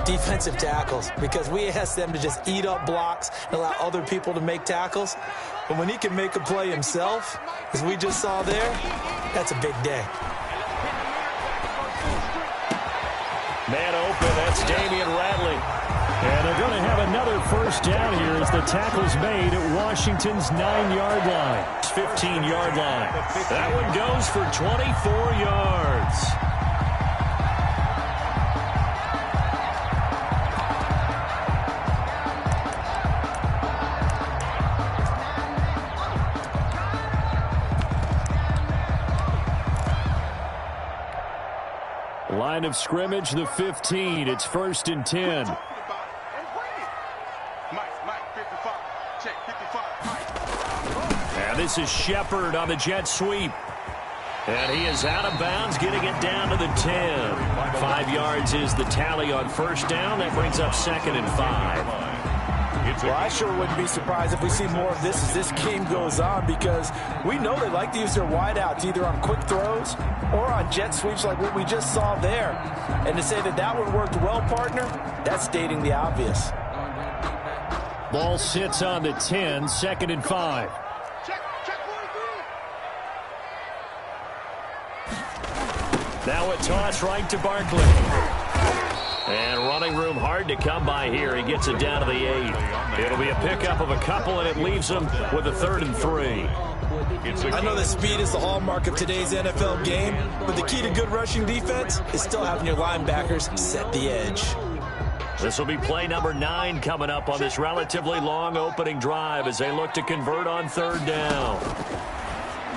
defensive tackles, because we ask them to just eat up blocks and allow other people to make tackles. But when he can make a play himself, as we just saw there, that's a big day. Man open, that's Damian Ratley. And they're going to have another first down here as the tackle's made at Washington's 9-yard line. 15-yard line. That one goes for 24 yards. Line of scrimmage, the 15. It's 1st and 10. And this is Shepard on the jet sweep. And he is out of bounds, getting it down to the 10. 5 yards is the tally on first down. That brings up 2nd and 5. Well, I sure wouldn't be surprised if we see more of this as this game goes on, because we know they like to use their wideouts either on quick throws or on jet sweeps like what we just saw there. And to say that that one worked well, partner, that's stating the obvious. Ball sits on the 10, 2nd and 5. Now a toss right to Barkley. And running room hard to come by here. He gets it down to the 8. It'll be a pickup of a couple, and it leaves him with a 3rd and 3. I know that speed is the hallmark of today's NFL game, but the key to good rushing defense is still having your linebackers set the edge. This will be play number 9 coming up on this relatively long opening drive as they look to convert on 3rd down.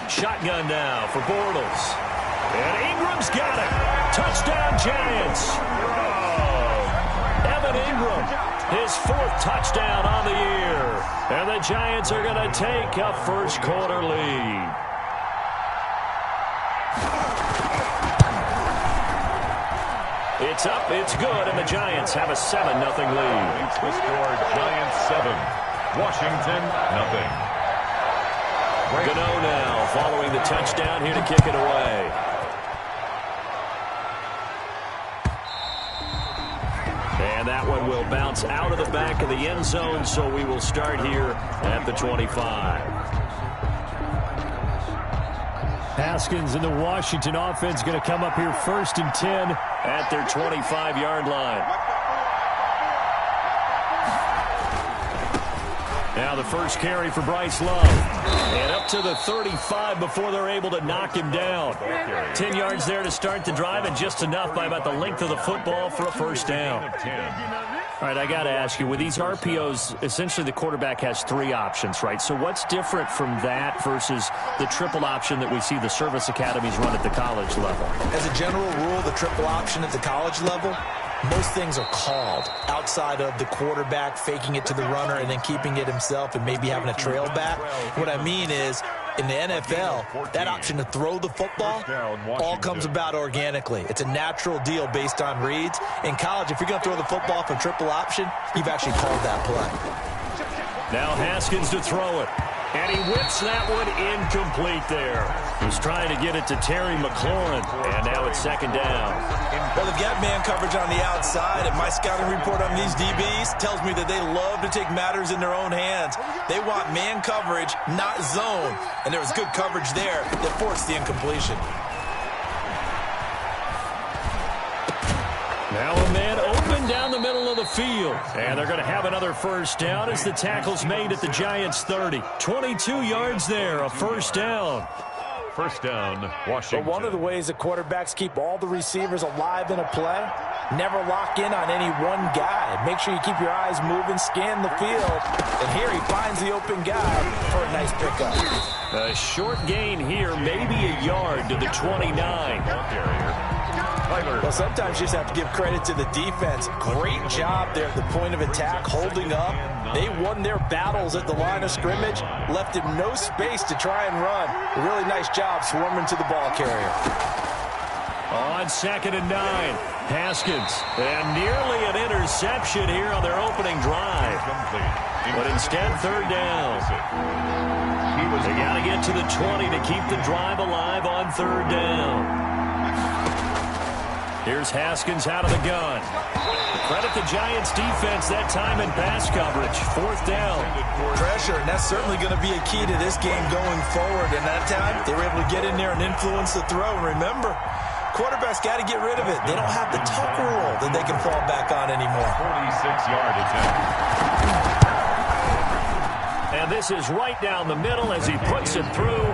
Shotgun now for Bortles. And Ingram's got it. Touchdown, Giants. Evan Ingram, his 4th touchdown on the year. And the Giants are going to take a first-quarter lead. It's up, it's good, and the Giants have a 7-0 lead. Makes the score Giants 7, Washington 0. Gano now following the touchdown here to kick it away. And that one will bounce out of the back of the end zone, so we will start here at the 25. Haskins and the Washington offense going to come up here 1st and 10 at their 25-yard line. Now the first carry for Bryce Love. And up to the 35 before they're able to knock him down. 10 yards there to start the drive, and just enough by about the length of the football for a first down. All right, I got to ask you, with these RPOs, essentially the quarterback has 3 options, right? So what's different from that versus the triple option that we see the service academies run at the college level? As a general rule, the triple option at the college level, most things are called outside of the quarterback faking it to the runner and then keeping it himself and maybe having a trail back. What I mean is, in the NFL, that option to throw the football all comes about organically. It's a natural deal based on reads. In college, if you're going to throw the football for triple option, you've actually called that play. Now Haskins to throw it. And he whips that one incomplete there. He's trying to get it to Terry McLaurin. And now it's 2nd down. Well, they've got man coverage on the outside, and my scouting report on these DBs tells me that they love to take matters in their own hands. They want man coverage, not zone. And there was good coverage there that forced the incompletion. Now a man open down the middle of the field. And they're going to have another first down as the tackle's made at the Giants' 30. 22 yards there, a first down. First down, Washington. But one of the ways that quarterbacks keep all the receivers alive in a play, never lock in on any one guy. Make sure you keep your eyes moving, scan the field. And here he finds the open guy for a nice pickup. A short gain here, maybe a yard to the 29. Well, sometimes you just have to give credit to the defense. Great job there at the point of attack, holding up. They won their battles at the line of scrimmage, left him no space to try and run. A really nice job swarming to the ball carrier. On 2nd and 9, Haskins. And nearly an interception here on their opening drive. But instead, 3rd down. They got to get to the 20 to keep the drive alive on 3rd down. Here's Haskins out of the gun. Credit the Giants defense that time in pass coverage. 4th down. Pressure, and that's certainly going to be a key to this game going forward. And that time, they were able to get in there and influence the throw. And remember, quarterbacks got to get rid of it. They don't have the tuck rule that they can fall back on anymore. 46-yard attempt. And this is right down the middle as he puts it through.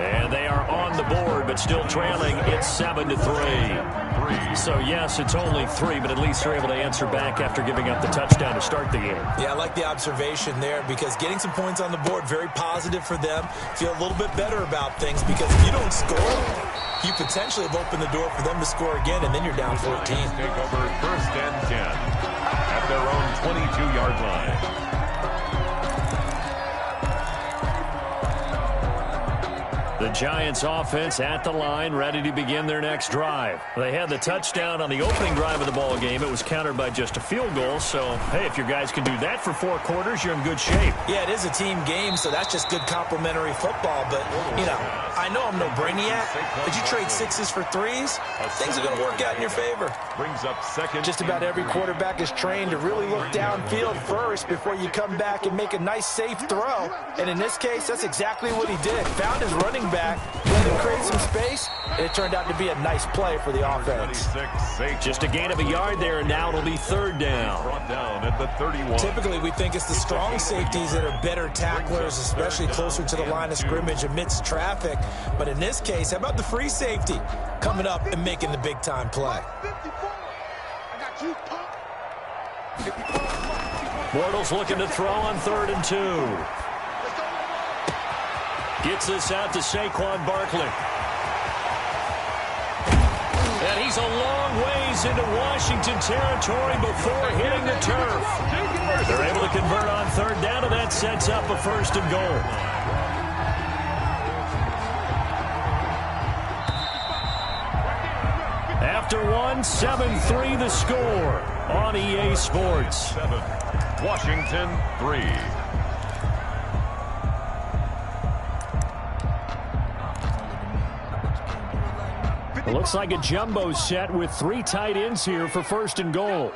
And they are on the board, but still trailing. It's 7-3. So, yes, it's only 3, but at least they're able to answer back after giving up the touchdown to start the game. Yeah, I like the observation there because getting some points on the board, very positive for them. Feel a little bit better about things because if you don't score, you potentially have opened the door for them to score again, and then you're down 14. Take over 1st and 10 at their own 22-yard line. The Giants offense at the line, ready to begin their next drive. They had the touchdown on the opening drive of the ball game. It was countered by just a field goal. So, hey, if your guys can do that for 4 quarters, you're in good shape. Yeah, it is a team game, so that's just good complementary football. But, you know, I know I'm no brainiac, but you trade 6s for 3s, things are going to work out in your favor. Brings up 2nd. Just about every quarterback is trained to really look downfield first before you come back and make a nice, safe throw. And in this case, that's exactly what he did. Found his running back quarterback, let him create some space, and it turned out to be a nice play for the offense. Just a gain of a yard there, and now it'll be third down. Brought down at the 31. Typically, we think it's the strong safeties that are better tacklers, especially closer to the line of scrimmage amidst traffic. But in this case, how about the free safety coming up and making the big-time play? Bortles looking to throw on 3rd and 2. Gets this out to Saquon Barkley. And he's a long ways into Washington territory before hitting the turf. They're able to convert on 3rd down, and that sets up a 1st and goal. After one, 7-3 the score on EA Sports. 7, Washington 3. It looks like a jumbo set with 3 tight ends here for 1st and goal.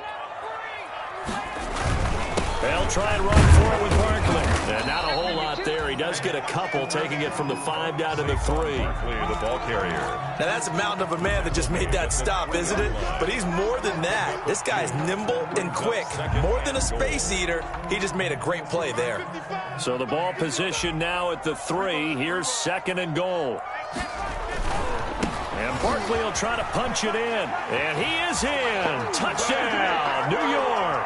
They'll try and run for it with Barkley. And not a whole lot there. He does get a couple, taking it from the 5 down to the 3. The ball carrier. Now, that's a mountain of a man that just made that stop, isn't it? But he's more than that. This guy's nimble and quick. More than a space eater, he just made a great play there. So the ball position now at the 3. Here's 2nd and goal. And Barkley will try to punch it in. And he is in. Touchdown, New York.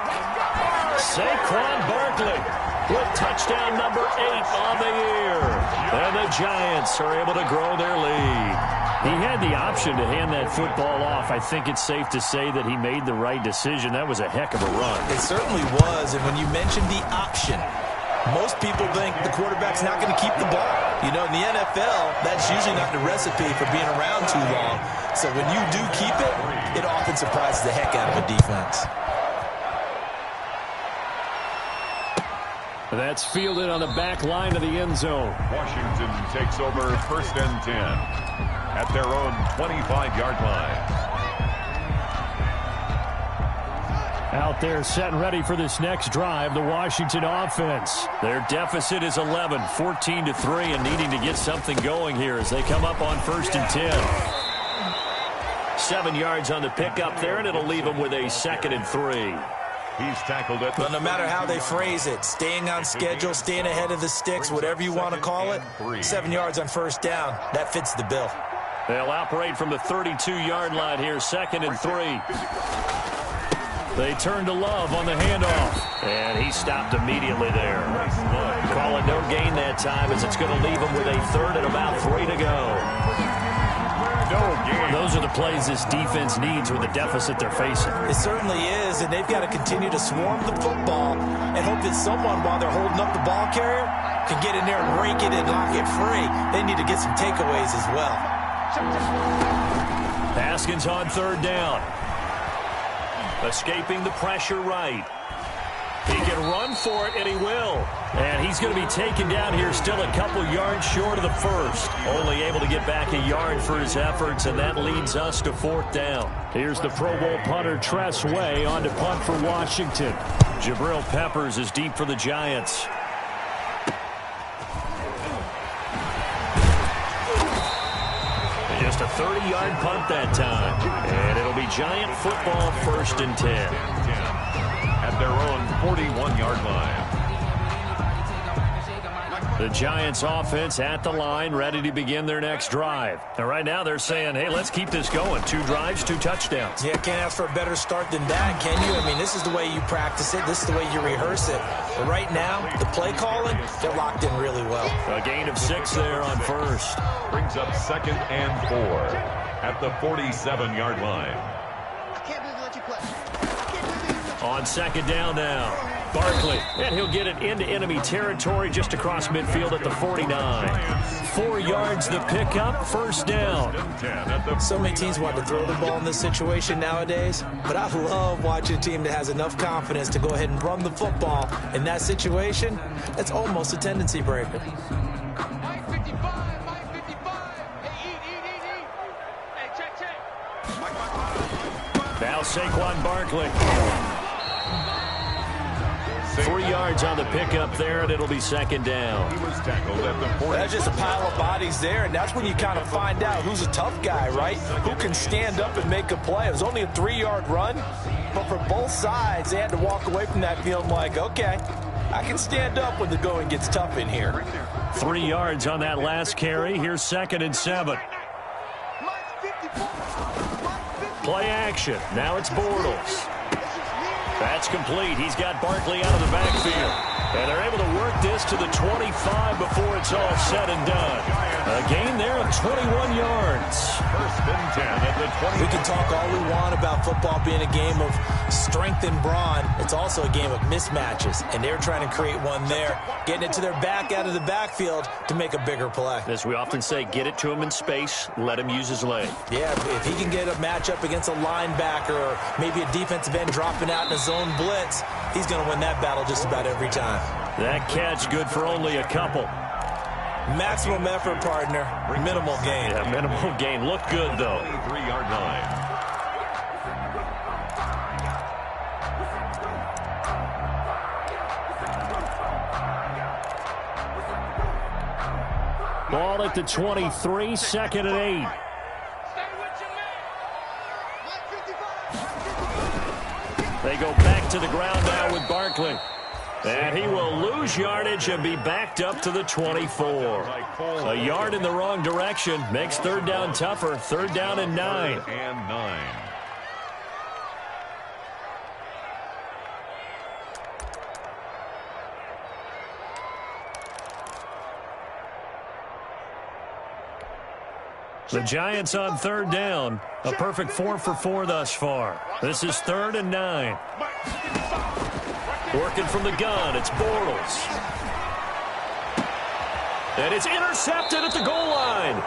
Saquon Barkley with touchdown number 8 on the year. And the Giants are able to grow their lead. He had the option to hand that football off. I think it's safe to say that he made the right decision. That was a heck of a run. It certainly was. And when you mentioned the option, most people think the quarterback's not going to keep the ball. You know, in the NFL, that's usually not the recipe for being around too long. So when you do keep it, it often surprises the heck out of a defense. That's fielded on the back line of the end zone. Washington takes over 1st and 10 at their own 25-yard line. Out there set and ready for this next drive, the Washington offense. Their deficit is 11, 14-3, and needing to get something going here as they come up on 1st and 10. 7 yards on the pickup there, and it'll leave them with a 2nd and 3. He's tackled it. But no matter how they phrase it, staying on schedule, staying ahead of the sticks, whatever you want to call it, 7 yards on 1st down, that fits the bill. They'll operate from the 32-yard line here, 2nd and 3. They turn to Love on the handoff, and he stopped immediately there. Call it no gain that time as it's going to leave him with a 3rd and about 3 to go. Those are the plays this defense needs with the deficit they're facing. It certainly is, and they've got to continue to swarm the football and hope that someone, while they're holding up the ball carrier, can get in there and rake it and lock it free. They need to get some takeaways as well. Haskins on 3rd down. Escaping the pressure right. He can run for it, and he will. And he's going to be taken down here still a couple yards short of the 1st. Only able to get back a yard for his efforts, and that leads us to 4th down. Here's the Pro Bowl punter Tress Way on to punt for Washington. Jabril Peppers is deep for the Giants. Just a 30-yard punt that time. And it'll be Giant football 1st and 10. At their own 41-yard line. The Giants offense at the line, ready to begin their next drive. And right now they're saying, hey, let's keep this going. 2 drives, 2 touchdowns. Yeah, can't ask for a better start than that, can you? I mean, this is the way you practice it. This is the way you rehearse it. But right now, the play calling, they're locked in really well. A gain of 6 there on 1st. Brings up 2nd and 4 at the 47-yard line. On 2nd down now. Barkley, and he'll get it into enemy territory just across midfield at the 49. 4 yards the pickup, 1st down. So many teams want to throw the ball in this situation nowadays, but I love watching a team that has enough confidence to go ahead and run the football. In that situation, that's almost a tendency breaker. Now Saquon Barkley. 3 yards on the pickup there, and it'll be second down. He was tackled at the 40. That's just a pile of bodies there, and that's when you kind of find out who's a tough guy, right? Who can stand up and make a play. It was only a 3-yard run, but for both sides, they had to walk away from that feeling like, okay, I can stand up when the going gets tough in here. 3 yards on that last carry. Here's 2nd and 7. Play action. Now it's Bortles. That's complete. He's got Barkley out of the backfield. And they're able to work this to the 25 before it's all said and done. A gain there of 21 yards. 1st and 10 at the 20. We can talk all we want about football being a game of strength and brawn. It's also a game of mismatches, and they're trying to create one there, getting it to their back out of the backfield to make a bigger play. As we often say, get it to him in space, let him use his leg. Yeah, if he can get a matchup against a linebacker or maybe a defensive end dropping out in a zone blitz, he's going to win that battle just about every time. That catch good for only a couple. Maximum effort, partner. Minimal gain. Yeah, minimal gain. Look good, though. 3-yard line. Ball at the 23, 2nd and 8. They go back to the ground now with Barkley. And he will lose yardage and be backed up to the 24. A yard in the wrong direction makes 3rd down tougher. 3rd down and 9. And 9. The Giants on 3rd down. A perfect 4 for 4 thus far. This is 3rd and 9. Working from the gun, it's Bortles. And it's intercepted at the goal line.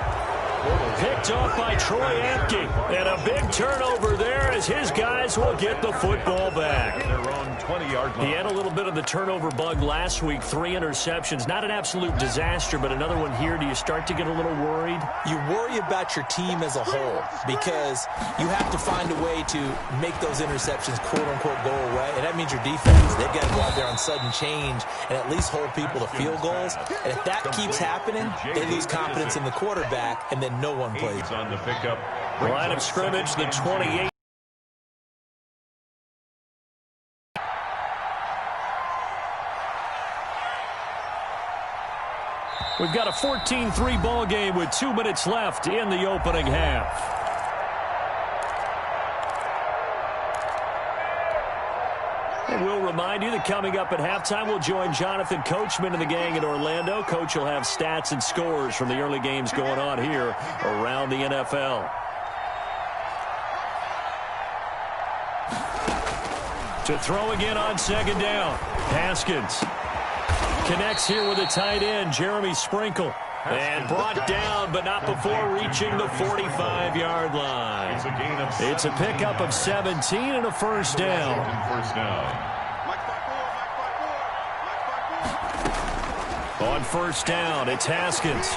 Picked off by Troy Apke. And a big turnover there as his guys will get the football back. Their own 20-yard line. He had a little bit of the turnover bug last week. 3 interceptions. Not an absolute disaster, but another one here. Do you start to get a little worried? You worry about your team as a whole because you have to find a way to make those interceptions, quote-unquote, go away. And that means your defense. They've got to go out there on sudden change and at least hold people to field goals. And if that keeps happening, they lose confidence in the quarterback, and then no one plays. On the pickup. Line of scrimmage, the 28. We've got a 14-3 ball game with 2 minutes left in the opening half. And we'll remind you that coming up at halftime, we'll join Jonathan Coachman and the gang in Orlando. Coach will have stats and scores from the early games going on here around the NFL. To throw again on 2nd down. Haskins connects here with a tight end, Jeremy Sprinkle. And brought down, but not before reaching the 45-yard line. It's a pickup of 17 and a 1st down. On 1st down, it's Haskins.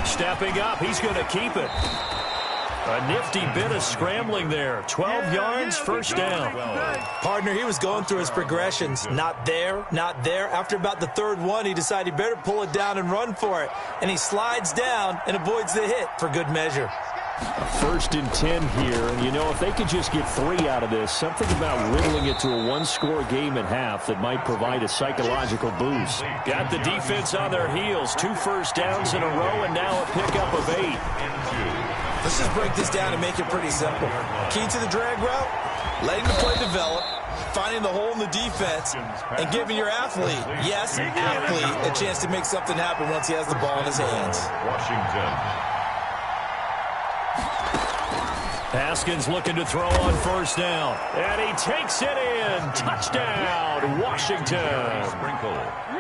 Stepping up, he's going to keep it. A nifty bit of scrambling there. 12 yards, 1st down. Partner, he was going through his progressions. Not there, not there. After about the 3rd one, he decided he better pull it down and run for it. And he slides down and avoids the hit for good measure. 1st and 10 here. And, you know, if they could just get 3 out of this, something about whittling it to a 1-score game at half that might provide a psychological boost. Got the defense on their heels. 2 first downs in a row and now a pickup of 8. Let's just break this down and make it pretty simple. Key to the drag route, letting the play develop, finding the hole in the defense, and giving your athlete, yes, athlete, a chance to make something happen once he has the ball in his hands. Washington. Haskins looking to throw on 1st down. And he takes it in. Touchdown, Washington.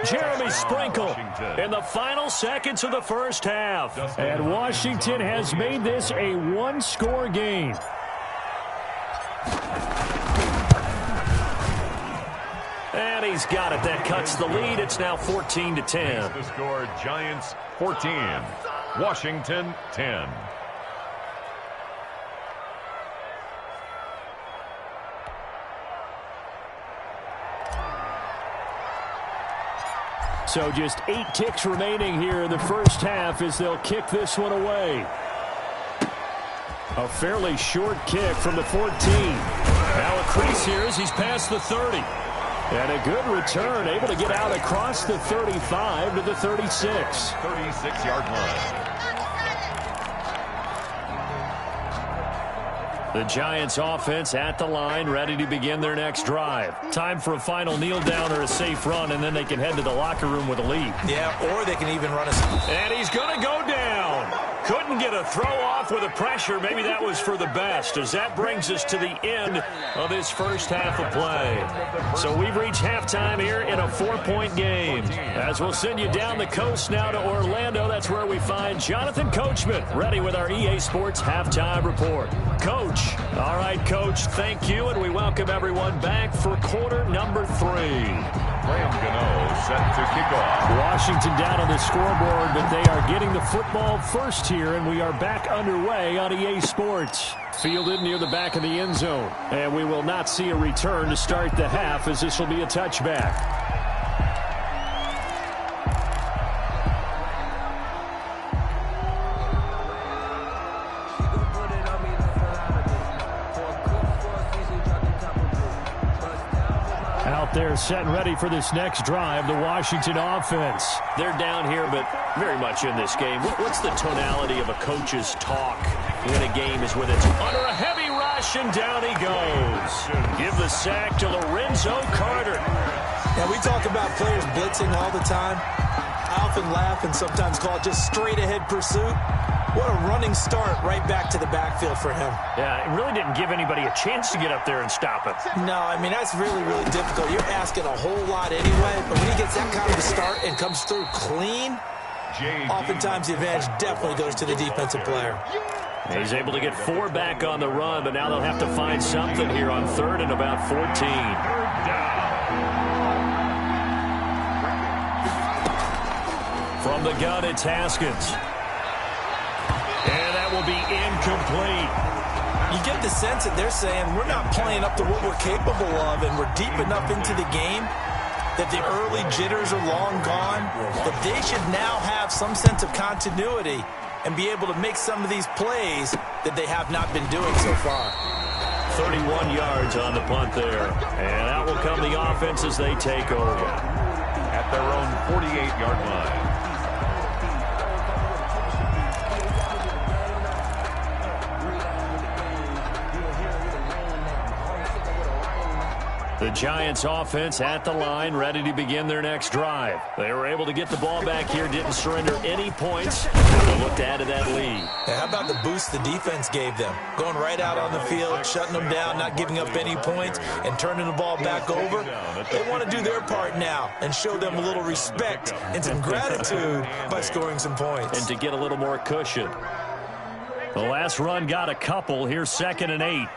Jeremy Sprinkle in the final seconds of the 1st half. And Washington has made this a 1-score game. And he's got it. That cuts the lead. It's now 14-10. The score, Giants 14, Washington 10. So just 8 ticks remaining here in the first half as they'll kick this one away. A fairly short kick from the 14. Now a crease here as he's past the 30. And a good return, able to get out across the 35 to the 36. 36-yard line. The Giants offense at the line, ready to begin their next drive. Time for a final kneel down or a safe run, and then they can head to the locker room with a lead. Yeah, or they can even run a... And he's going to go down. Couldn't get a throw off with the pressure. Maybe that was for the best, as that brings us to the end of this first half of play. So we've reached halftime here in a 4-point game. As we'll send you down the coast now to Orlando, that's where we find Jonathan Coachman, ready with our EA Sports halftime report. Coach. All right, Coach, thank you, and we welcome everyone back for quarter number 3. Graham Gano set to kick off. Washington down on the scoreboard, but they are getting the football first here, and we are back underway on EA Sports. Fielded near the back of the end zone, and we will not see a return to start the half, as this will be a touchback. They're set and ready for this next drive, the Washington offense. They're down here, but very much in this game. What's the tonality of a coach's talk when a game is when it's under a heavy rush, and down he goes. Give the sack to Lorenzo Carter. Yeah, we talk about players blitzing all the time. I often laugh and sometimes call it just straight-ahead pursuit. What a running start right back to the backfield for him. Yeah, it really didn't give anybody a chance to get up there and stop it. No, I mean, that's really, really difficult. You're asking a whole lot anyway, but when he gets that kind of a start and comes through clean, oftentimes the advantage definitely goes to the defensive player. He's able to get 4 back on the run, but now they'll have to find something here on 3rd and about 14. From the gun, it's Haskins. And that will be incomplete. You get the sense that they're saying we're not playing up to what we're capable of, and we're deep enough into the game that the early jitters are long gone, that they should now have some sense of continuity and be able to make some of these plays that they have not been doing so far. 31 yards on the punt there. And out will come the offense as they take over. At their own 48-yard line. The Giants offense at the line, ready to begin their next drive. They were able to get the ball back here, didn't surrender any points. They look to add to that lead. How about the boost the defense gave them? Going right out on the field, shutting them down, not giving up any points, and turning the ball back over. They want to do their part now and show them a little respect and some gratitude by scoring some points. And to get a little more cushion. The last run got a couple. Here's 2nd and 8.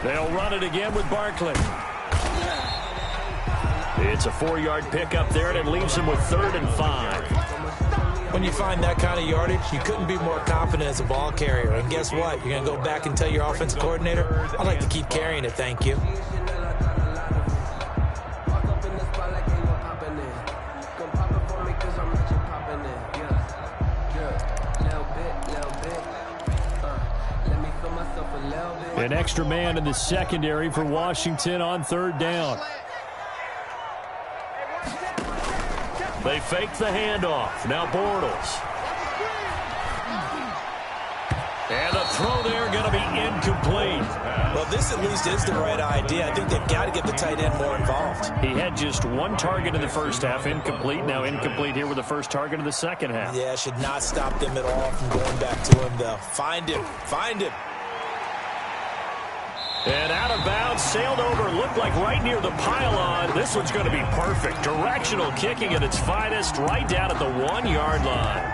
They'll run it again with Barkley. It's a 4-yard pickup there, and it leaves them with 3rd and 5. When you find that kind of yardage, you couldn't be more confident as a ball carrier. And guess what? You're going to go back and tell your offensive coordinator, I'd like to keep carrying it, thank you. An extra man in the secondary for Washington on 3rd down. They fake the handoff. Now Bortles. And a throw there going to be incomplete. Well, this at least is the right idea. I think they've got to get the tight end more involved. He had just 1 target in the first half, incomplete. Now incomplete here with the first target of the second half. Yeah, should not stop them at all from going back to him, though. Find him. Find him. And out of bounds, sailed over, looked like right near the pylon. This one's going to be perfect. Directional kicking at its finest, right down at the 1-yard line.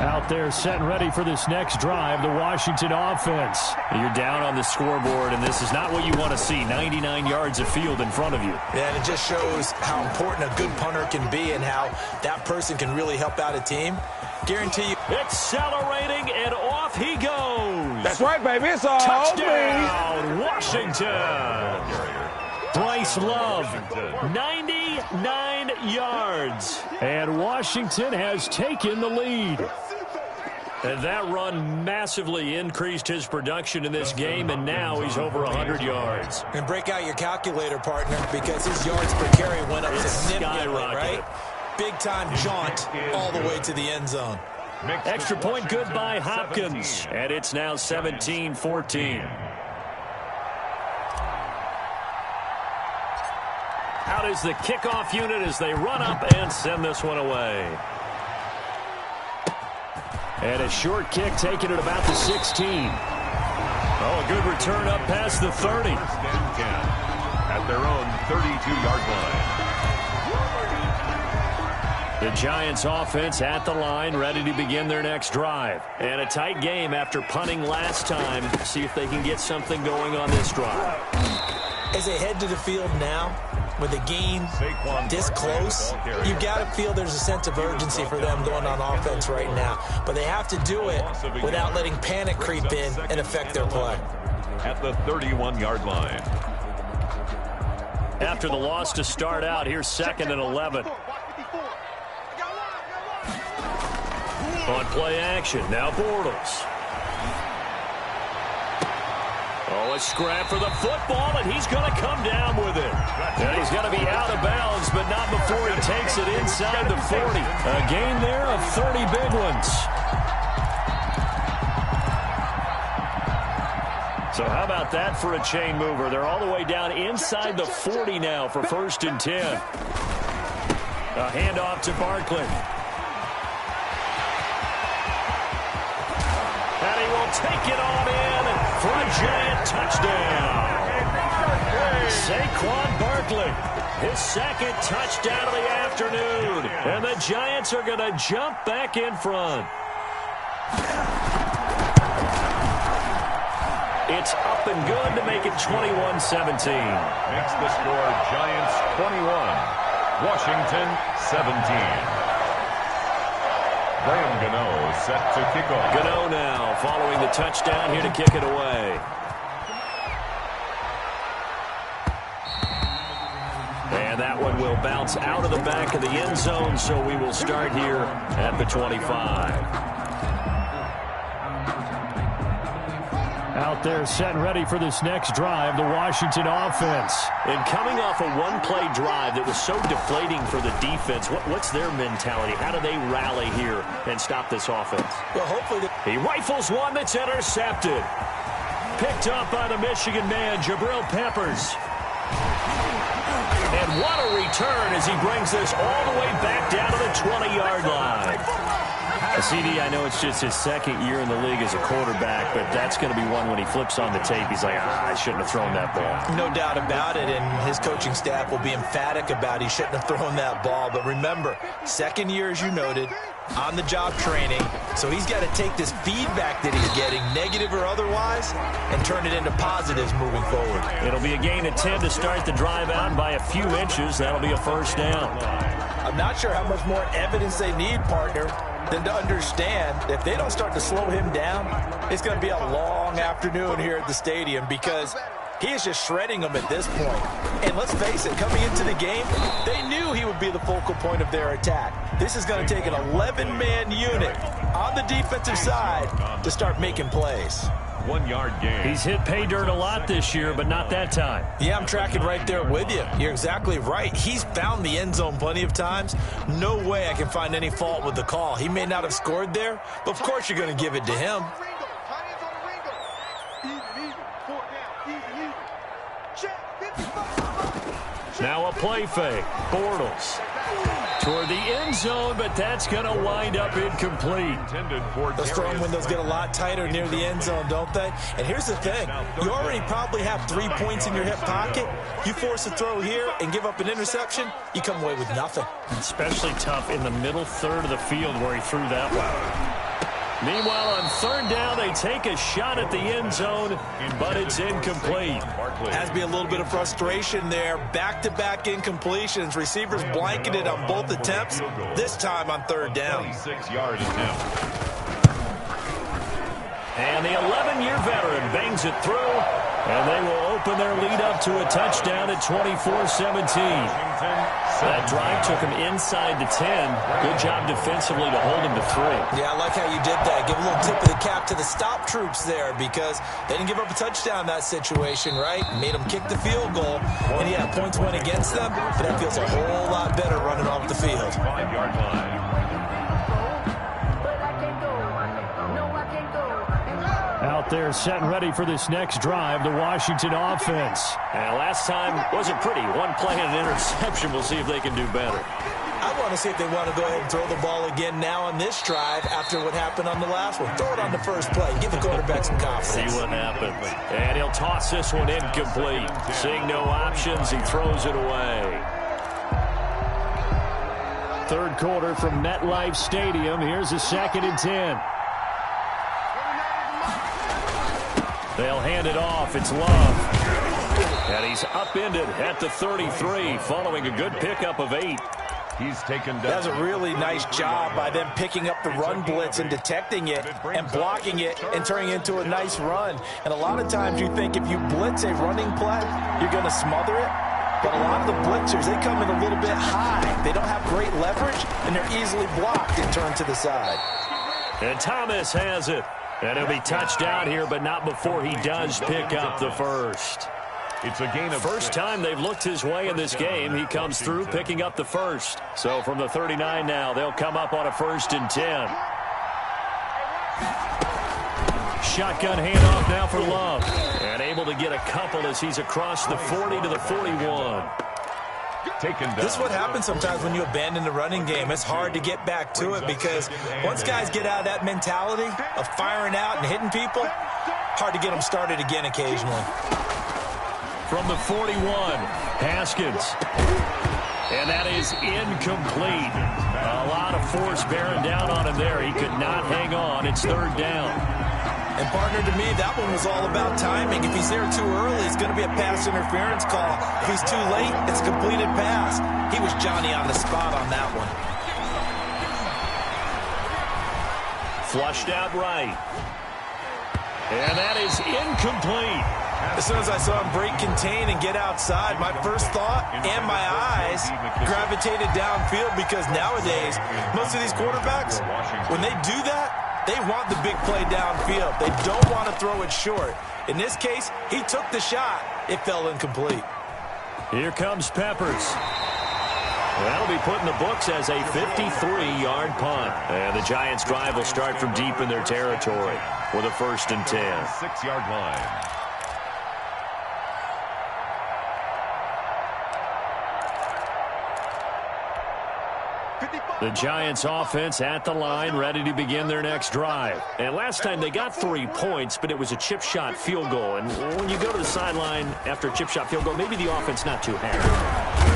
Out there set and ready for this next drive, the Washington offense. You're down on the scoreboard, and this is not what you want to see. 99 yards of field in front of you. Yeah, and it just shows how important a good punter can be and how that person can really help out a team. Guarantee you. Accelerating, and off he goes. That's right, baby. It's all touchdown, Washington. Bryce Love, 99 yards. And Washington has taken the lead. And that run massively increased his production in this game, and now he's over 100 yards. And break out your calculator, partner, because his yards per carry went up significantly, right? Big-time jaunt all the way to the end zone. Extra point good by Hopkins, and it's now 17-14. Out is the kickoff unit as they run up and send this one away. And a short kick taken at about the 16. Oh, a good return up past the 30. At their own 32-yard line. The Giants offense at the line, ready to begin their next drive. And a tight game after punting last time. See if they can get something going on this drive. As they head to the field now, with the game this close, you've got to feel there's a sense of urgency for them going on offense right now. But they have to do it without letting panic creep in and affect their play. At the 31-yard line. After the loss to start out, here's 2nd and 11. On play action, now Bortles. Oh, a scrap for the football, and he's going to come down with it. And he's going to be out of bounds, but not before he takes it inside the 40. A gain there of 30 big ones. So how about that for a chain mover? They're all the way down inside the 40 now for 1st and 10. A handoff to Barkley. And he will take it on in for a Giant touchdown. Saquon Barkley, his 2nd touchdown of the afternoon. And the Giants are going to jump back in front. It's up and good to make it 21-17. Makes the score Giants 21, Washington 17. Graham Gano set to kick off. Gano now following the touchdown here to kick it away. And that one will bounce out of the back of the end zone, so we will start here at the 25. Out there set and ready for this next drive, the Washington offense. And coming off a one-play drive that was so deflating for the defense, what's their mentality? How do they rally here and stop this offense? Well, hopefully he rifles one that's intercepted. Picked up by the Michigan man, Jabril Peppers. And what a return as he brings this all the way back down to the 20-yard line. CD, I know it's just his 2nd year in the league as a quarterback, but that's going to be one when he flips on the tape, he's like, I shouldn't have thrown that ball. No doubt about it, and his coaching staff will be emphatic about he shouldn't have thrown that ball. But remember, 2nd year, as you noted, on-the-job training, so he's got to take this feedback that he's getting, negative or otherwise, and turn it into positives moving forward. It'll be a gain of 10 to start the drive out, and by a few inches, that'll be a 1st down. I'm not sure how much more evidence they need, partner, than to understand that if they don't start to slow him down, it's going to be a long afternoon here at the stadium because he is just shredding them at this point. And let's face it, coming into the game, they knew he would be the focal point of their attack. This is going to take an 11-man unit on the defensive side to start making plays. 1-yard gain. He's hit pay dirt a lot this year, but not that time. Yeah, I'm tracking right there with you. You're exactly right. He's found the end zone plenty of times. No way I can find any fault with the call. He may not have scored there, but of course you're going to give it to him. Now a play fake. Bortles toward the end zone, but that's going to wind up incomplete. Those throwing windows get a lot tighter near the end zone, don't they? And here's the thing. You already probably have 3 points in your hip pocket. You force a throw here and give up an interception, you come away with nothing. Especially tough in the middle third of the field where he threw that one. Meanwhile, on 3rd down, they take a shot at the end zone, but it's incomplete. Has to be a little bit of frustration there. Back-to-back incompletions. Receivers blanketed on both attempts, this time on 3rd down. 26-yard attempt. And the 11-year veteran bangs it through, and they will open their lead up to a touchdown at 24-17. That drive took him inside the 10. Good job defensively to hold him to 3. Yeah, I like how you did that. Give a little tip of the cap to the stop troops there because they didn't give up a touchdown in that situation, right? Made them kick the field goal. And, yeah, points went against them, but that feels a whole lot better running off the field. 5-yard line. Out there set and ready for this next drive, the Washington offense. And last time wasn't pretty. One play and an interception. We'll see if they can do better. I want to see if they want to go ahead and throw the ball again now on this drive after what happened on the last one. Throw it on the first play. Give the quarterback some confidence. See what happens. And he'll toss this one incomplete. Seeing no options, he throws it away. Third quarter from MetLife Stadium. Here's a 2nd and 10. They'll hand it off. It's Love. And he's upended at the 33 following a good pickup of 8. He's taken down. That's a really nice job by them picking up the run blitz and detecting it and blocking it and turning it into a nice run. And a lot of times you think if you blitz a running play, you're going to smother it. But a lot of the blitzers, they come in a little bit high. They don't have great leverage, and they're easily blocked and turned to the side. And Thomas has it. And he'll be touched down here, but not before he does pick up the first. It's a gain of First 6. time they've looked his way in this game. He comes through picking up the first. So from the 39 now, they'll come up on a 1st and 10. Shotgun handoff now for Love. And able to get a couple as he's across the 40 to the 41. This is what happens sometimes when you abandon the running game. It's hard to get back to it because once guys get out of that mentality of firing out and hitting people, hard to get them started again occasionally. From the 41, Haskins. And that is incomplete. A lot of force bearing down on him there. He could not hang on. It's 3rd down. And, partner, to me, that one was all about timing. If he's there too early, it's going to be a pass interference call. If he's too late, it's a completed pass. He was Johnny on the spot on that one. Flushed out right. And that is incomplete. As soon as I saw him break contain and get outside, my first thought and my eyes gravitated downfield because nowadays, most of these quarterbacks, when they do that, they want the big play downfield. They don't want to throw it short. In this case, he took the shot. It fell incomplete. Here comes Peppers. That'll be put in the books as a 53-yard punt. And the Giants' drive will start from deep in their territory with a 1st and 10. 6-yard line. The Giants offense at the line, ready to begin their next drive. And last time they got 3 points, but it was a chip shot field goal. And when you go to the sideline after a chip shot field goal, maybe the offense not too happy.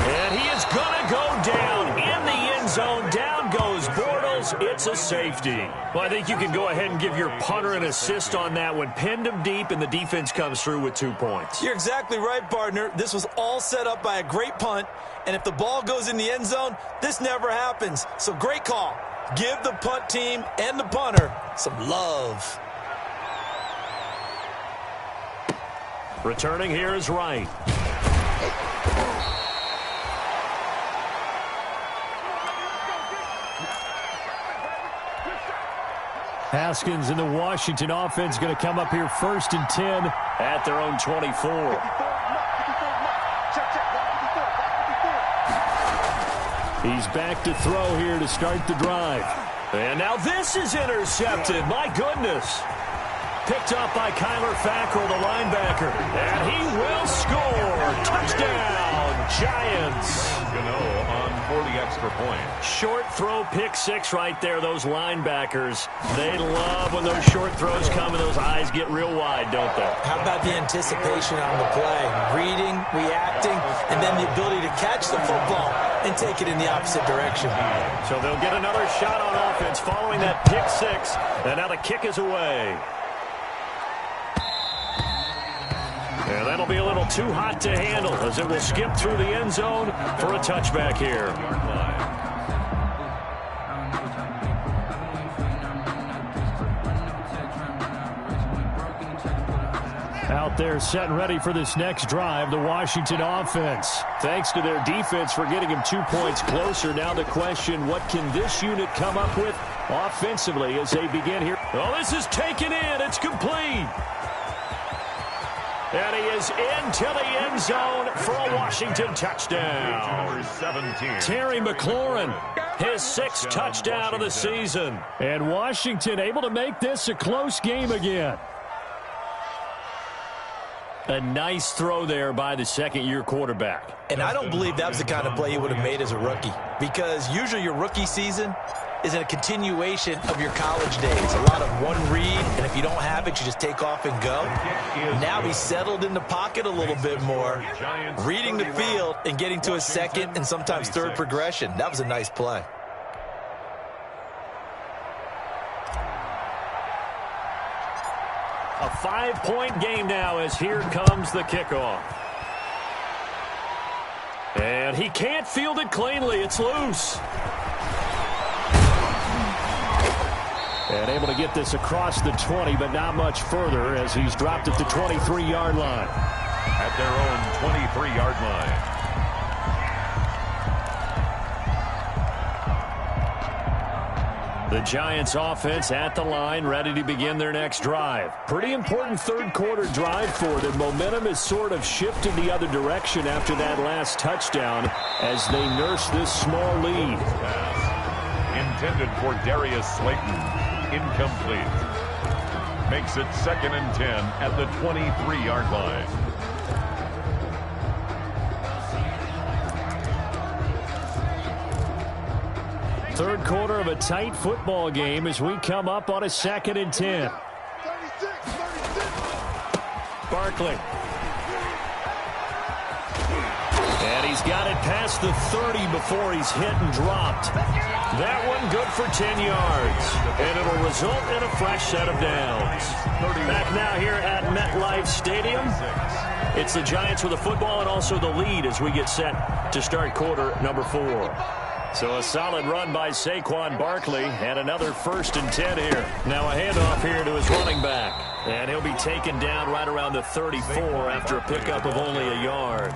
And he is going to go down in the end zone. Down goes Bortles. It's a safety. Well, I think you can go ahead and give your punter an assist on that one. Pinned him deep, and the defense comes through with 2 points. You're exactly right, partner. This was all set up by a great punt. And if the ball goes in the end zone, this never happens. So great call. Give the punt team and the punter some love. Returning here is Wright. Haskins and the Washington offense going to come up here 1st and 10 at their own 24. He's back to throw here to start the drive. And now this is intercepted. My goodness. Picked up by Kyler Fackrell, the linebacker. And he will score. Touchdown, Giants. For the extra point. Short throw, pick 6 right there. Those linebackers, they love when those short throws come and those eyes get real wide, don't they? How about the anticipation on the play? Reading, reacting, and then the ability to catch the football and take it in the opposite direction. So they'll get another shot on offense following that pick 6. And now the kick is away. And that'll be a little too hot to handle as it will skip through the end zone for a touchback here. up there set and ready for this next drive, the Washington offense. Thanks to their defense for getting them 2 points closer. Now the question, what can this unit come up with offensively as they begin here? Oh, this is taken in. It's complete. And he is into the end zone for a Washington touchdown. 17. Terry McLaurin, his 6th touchdown of the season. And Washington able to make this a close game again. A nice throw there by the second-year quarterback. And I don't believe that was the kind of play he would have made as a rookie, because usually your rookie season is a continuation of your college days. A lot of one read, and if you don't have it, you just take off and go. Now he's settled in the pocket a little bit more, reading the field and getting to a second and sometimes third progression. That was a nice play. A 5-point game now as here comes the kickoff. And he can't field it cleanly. It's loose. And able to get this across the 20, but not much further as he's dropped at the 23-yard line. At their own 23-yard line. The Giants offense at the line, ready to begin their next drive. Pretty important third-quarter drive for them. Momentum has sort of shifted the other direction after that last touchdown as they nurse this small lead. Pass intended for Darius Slayton. Incomplete. Makes it 2nd and 10 at the 23-yard line. Third quarter of a tight football game as we come up on a 2nd and 10. Barkley. And he's got it past the 30 before he's hit and dropped. That one good for 10 yards. And it'll result in a fresh set of downs. Back now here at MetLife Stadium. It's the Giants with the football and also the lead as we get set to start quarter number 4. So a solid run by Saquon Barkley and another 1st and 10 here. Now a handoff here to his running back. And he'll be taken down right around the 34 after a pickup of only a yard.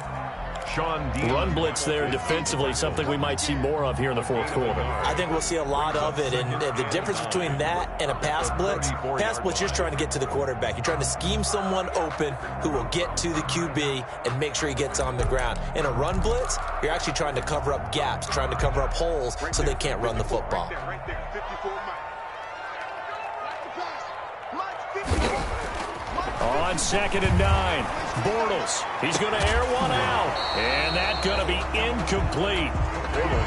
Run blitz there defensively, something we might see more of here in the 4th quarter. I think we'll see a lot of it, and the difference between that and a pass blitz, you're just trying to get to the quarterback. You're trying to scheme someone open who will get to the QB and make sure he gets on the ground. In a run blitz, you're actually trying to cover up gaps, trying to cover up holes so they can't run the football. On 2nd and 9, Bortles. He's going to air one out. And that's going to be incomplete.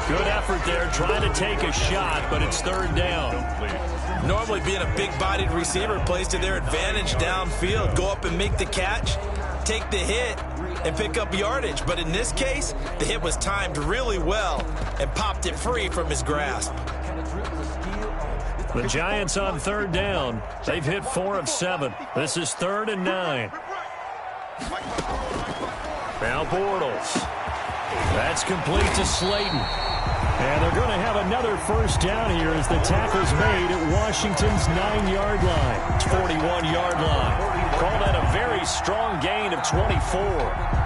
Good effort there trying to take a shot, but it's 3rd down. Normally being a big-bodied receiver plays to their advantage downfield. Go up and make the catch, take the hit, and pick up yardage. But in this case, the hit was timed really well and popped it free from his grasp. The Giants on 3rd down. They've hit 4 of 7. This is 3rd and 9. Now Bortles. That's complete to Slayton. And they're going to have another 1st down here as the tackle's made at Washington's 9-yard line. 41-yard line. Call that a very strong gain of 24.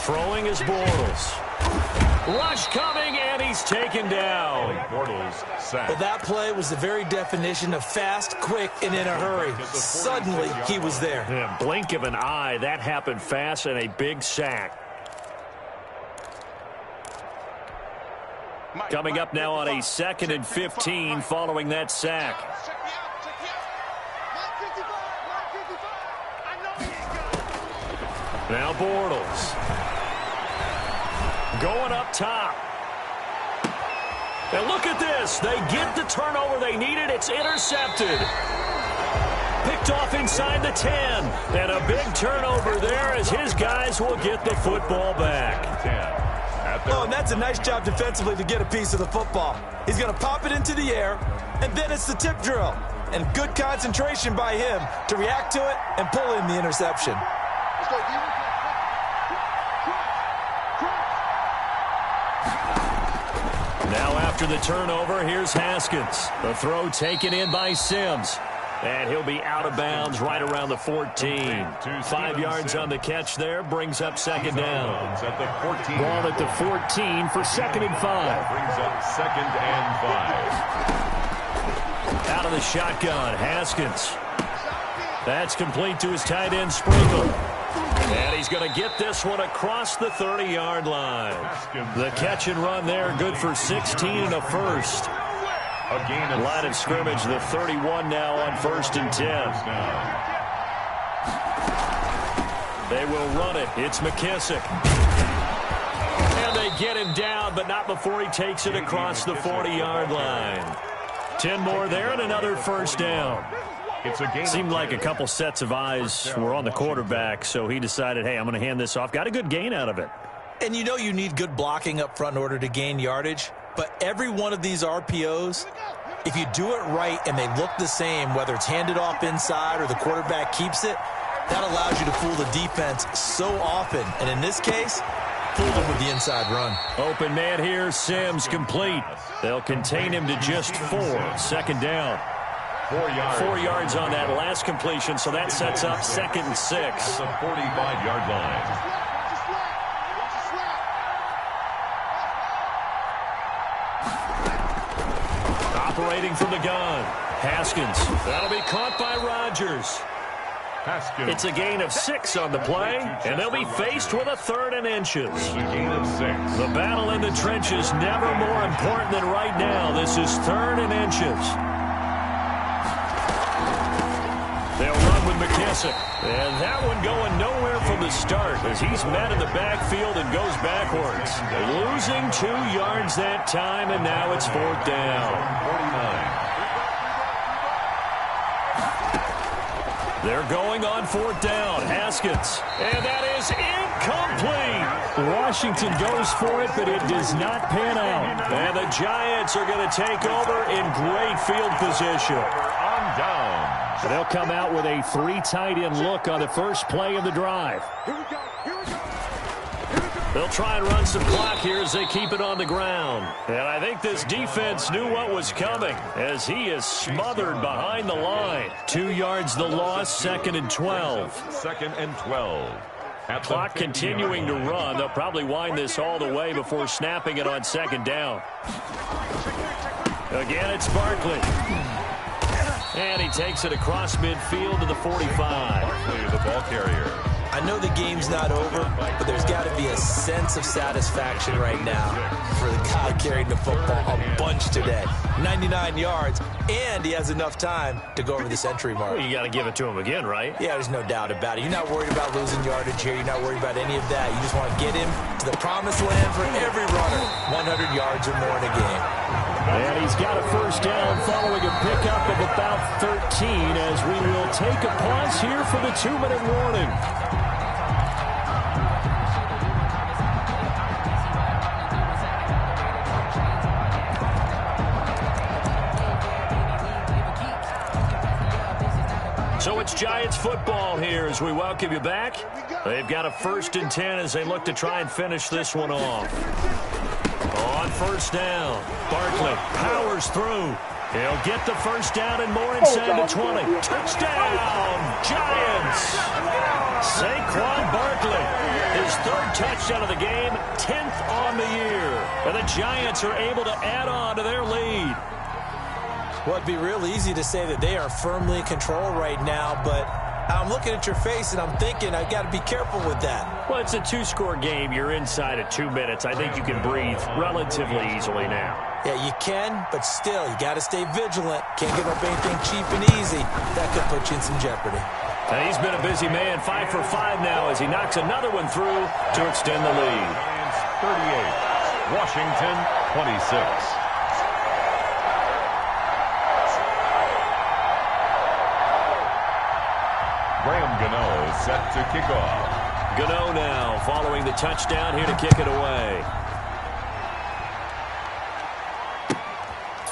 Throwing is Bortles. Rush coming, and he's taken down. Bortles sacked. Well, that play was the very definition of fast, quick, and in a hurry. Suddenly, he was there. Yeah, blink of an eye. That happened fast and a big sack. Coming up now on a 2nd and 15 following that sack. Now Bortles. Going up top. And look at this. They get the turnover they needed. It's intercepted. Picked off inside the 10. And a big turnover there as his guys will get the football back. 10. Oh, and that's a nice job defensively to get a piece of the football. He's going to pop it into the air, and then it's the tip drill. and good concentration by him to react to it and pull in the interception. Now after the turnover, here's Haskins. The throw taken in by Sims. And he'll be out of bounds right around the 14. 5 yards on the catch there, brings up second down. Ball at the 14 for 2nd and 5. Brings up 2nd and 5. Out of the shotgun, Haskins. That's complete to his tight end, Sprinkle. And he's going to get this one across the 30-yard line. The catch and run there, good for 16 and a first. Line of scrimmage, the 31 now on 1st and 10. They will run it. It's McKissick. And they get him down, but not before he takes it across the 40-yard line. 10 more there and another first down. Seemed like a couple sets of eyes were on the quarterback, so he decided, hey, I'm going to hand this off. Got a good gain out of it. And you know you need good blocking up front in order to gain yardage. But every one of these RPOs, if you do it right and they look the same, whether it's handed off inside or the quarterback keeps it, that allows you to fool the defense so often. And in this case, fool them with the inside run. Open man here, Sims complete. They'll contain him to just 4. 2nd down. 4 yards on that last completion, so that sets up 2nd and 6. At the 45-yard line. Operating from the gun, Haskins. That'll be caught by Rodgers. Haskins. It's a gain of 6 on the play, and they'll be faced with a 3rd and inches. A gain of 6. The battle in the trenches never more important than right now. This is 3rd and inches. They'll run with McKissick. And that one going nowhere from the start as he's met in the backfield and goes backwards. Losing 2 yards that time, and now it's 4th down. 49. They're going on 4th down. Haskins. And that is incomplete. Washington goes for it, but it does not pan out. And the Giants are going to take over in great field position. On down. They'll come out with a 3 tight end look on the first play of the drive. They'll try and run some clock here as they keep it on the ground. And I think this defense knew what was coming as he is smothered behind the line. 2 yards the loss, 2nd and 12. 2nd and 12. Clock continuing to run. They'll probably wind this all the way before snapping it on 2nd down. Again, it's Barkley. And he takes it across midfield to the 45. Barkley, the ball carrier. I know the game's not over, but there's got to be a sense of satisfaction right now for the guy carrying the football a bunch today. 99 yards, and he has enough time to go over the century mark. Well, you got to give it to him again, right? Yeah, there's no doubt about it. You're not worried about losing yardage here. You're not worried about any of that. You just want to get him to the promised land for every runner. 100 yards or more in a game. And he's got a first down following a pickup of about 13 as we will take a pause here for the 2-minute warning. So it's Giants football here as we welcome you back. They've got a 1st and 10 as they look to try and finish this one off. On 1st down, Barkley powers through. He'll get the first down and more inside the 20. Touchdown, Giants! Saquon Barkley, his 3rd touchdown of the game, 10th on the year. And the Giants are able to add on to their lead. Well, it'd be real easy to say that they are firmly in control right now, but I'm looking at your face and I'm thinking I've got to be careful with that. Well, it's a 2-score game. You're inside of 2 minutes. I think you can breathe relatively easily now. Yeah, you can, but still, you got to stay vigilant. Can't give up anything cheap and easy. That could put you in some jeopardy. And he's been a busy man, 5 for 5 now as he knocks another one through to extend the lead. Giants 38, Washington 26. Graham Gano is set to kick off. Gano now following the touchdown here to kick it away.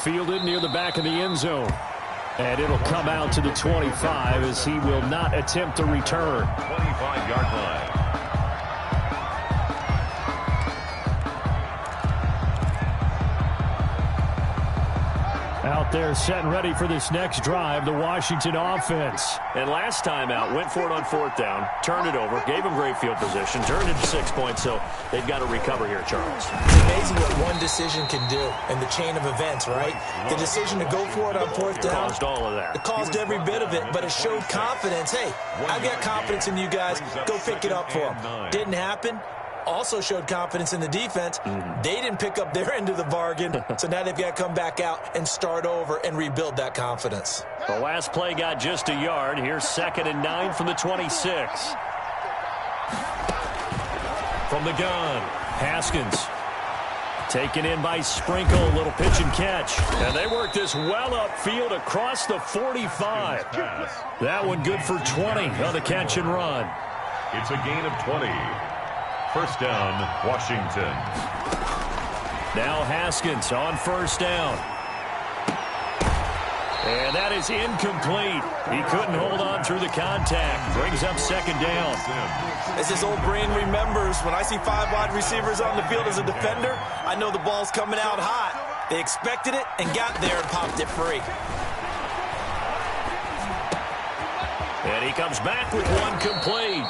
Fielded near the back of the end zone. And it'll come out to the 25 as he will not attempt to return. 25-yard line. Out there set and ready for this next drive, the Washington offense. And last time out, went for it on 4th down, turned it over, gave him great field position, turned it to 6 points, so they've got to recover here, Charles. It's amazing what one decision can do in the chain of events, right? The decision to go for it on 4th down. Caused all of that. It caused every bit of it, but it showed confidence. Hey, I got confidence in you guys. Go pick it up for them. Didn't happen. Also showed confidence in the defense. They didn't pick up their end of the bargain, so now they've got to come back out and start over and rebuild that confidence. The last play got just a yard. Here's 2nd and 9 from the 26. From the gun, Haskins. Taken in by Sprinkle, a little pitch and catch. And they work this well upfield across the 45. That one good for 20 on the catch and run. It's a gain of 20. 1st down, Washington. Now Haskins on 1st down. And that is incomplete. He couldn't hold on through the contact. Brings up 2nd down. As his old brain remembers, when I see 5 wide receivers on the field as a defender, I know the ball's coming out hot. They expected it and got there and popped it free. And he comes back with one complete.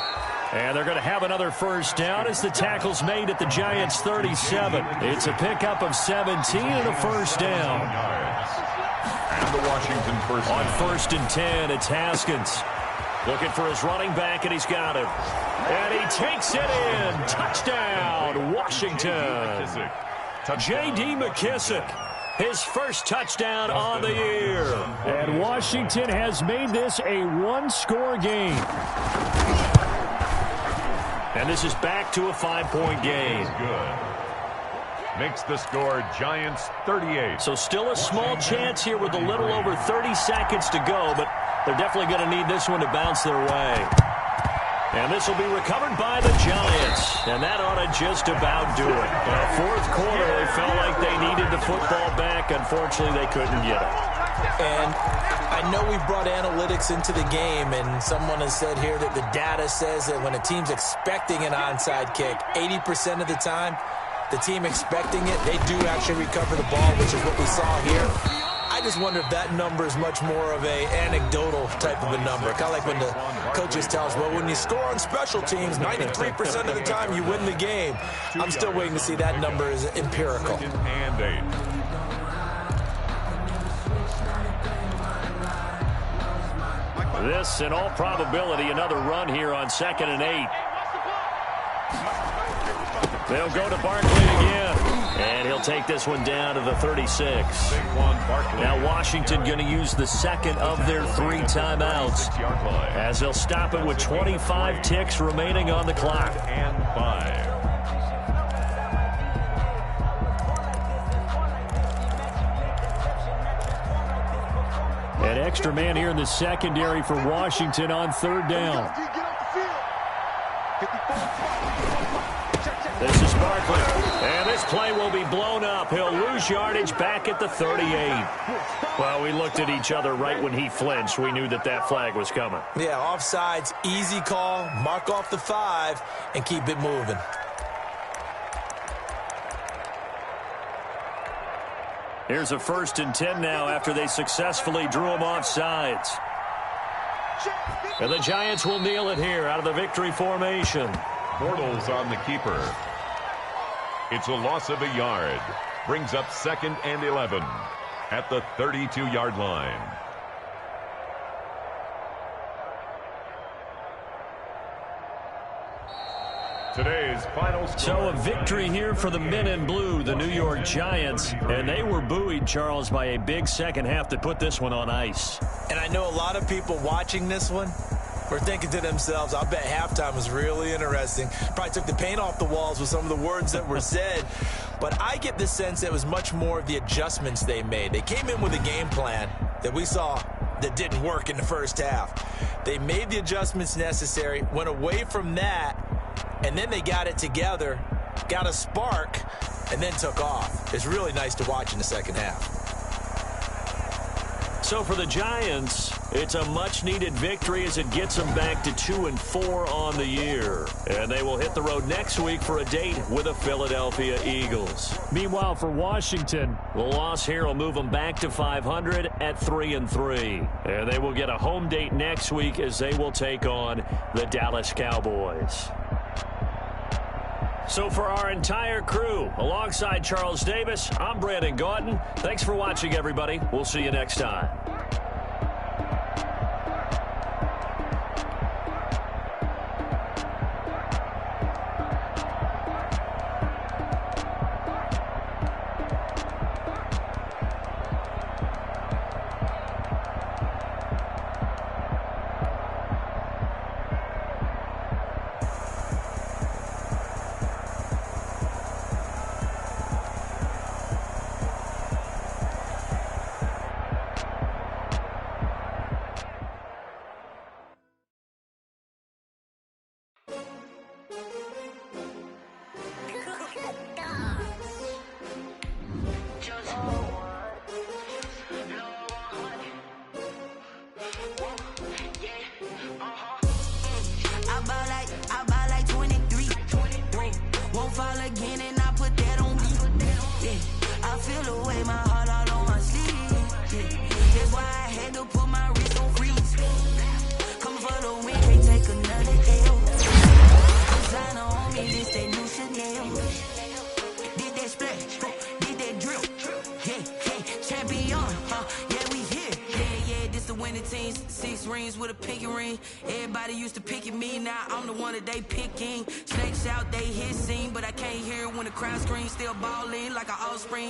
And they're going to have another 1st down as the tackle's made at the Giants' 37. It's a pickup of 17 and a 1st down. And the Washington 1st On down. 1st and 10, it's Haskins. Looking for his running back, and he's got him. And he takes it in. Touchdown, Washington. J.D. McKissick. His first touchdown on the year. And Washington has made this a one-score game. And this is back to a 5-point game. Good. Makes the score Giants 38. So still a small chance here with a little over 30 seconds to go, but they're definitely going to need this one to bounce their way. And this will be recovered by the Giants. And that ought to just about do it. 4th quarter, they felt like they needed the football back. Unfortunately, they couldn't get it. And I know we've brought analytics into the game, and someone has said here that the data says that when a team's expecting an onside kick, 80% of the time, the team expecting it, they do actually recover the ball, which is what we saw here. I just wonder if that number is much more of a anecdotal type of a number. Kind of like when the coaches tell us, well, when you score on special teams, 93% of the time you win the game. I'm still waiting to see that number is empirical. And 8. This, in all probability, another run here on 2nd and 8. They'll go to Barkley again. And he'll take this one down to the 36. Now Washington going to use the 2nd of their 3 timeouts as they'll stop it with 25 ticks remaining on the clock. And 5. An extra man here in the secondary for Washington on 3rd down. This is Barkley. And this play will be blown up. He'll lose yardage back at the 38. Well, we looked at each other right when he flinched. We knew that that flag was coming. Yeah, offsides, easy call. Mark off the 5 and keep it moving. Here's a 1st and 10 now after they successfully drew him off sides. And the Giants will kneel it here out of the victory formation. Bortles on the keeper. It's a loss of a yard. Brings up 2nd and 11 at the 32-yard line. Today's final score. So a victory here for the men in blue, the New York Giants. And they were buoyed, Charles, by a big second half to put this one on ice. And I know a lot of people watching this one were thinking to themselves, I bet halftime was really interesting. Probably took the paint off the walls with some of the words that were said. But I get the sense that it was much more of the adjustments they made. They came in with a game plan that we saw that didn't work in the first half. They made the adjustments necessary, went away from that, and then they got it together, got a spark, and then took off. It's really nice to watch in the second half. So for the Giants, it's a much-needed victory as it gets them back to 2-4 on the year. And they will hit the road next week for a date with the Philadelphia Eagles. Meanwhile, for Washington, the loss here will move them back to 500 at 3-3. And they will get a home date next week as they will take on the Dallas Cowboys. So for our entire crew, alongside Charles Davis, I'm Brandon Gaudin. Thanks for watching, everybody. We'll see you next time.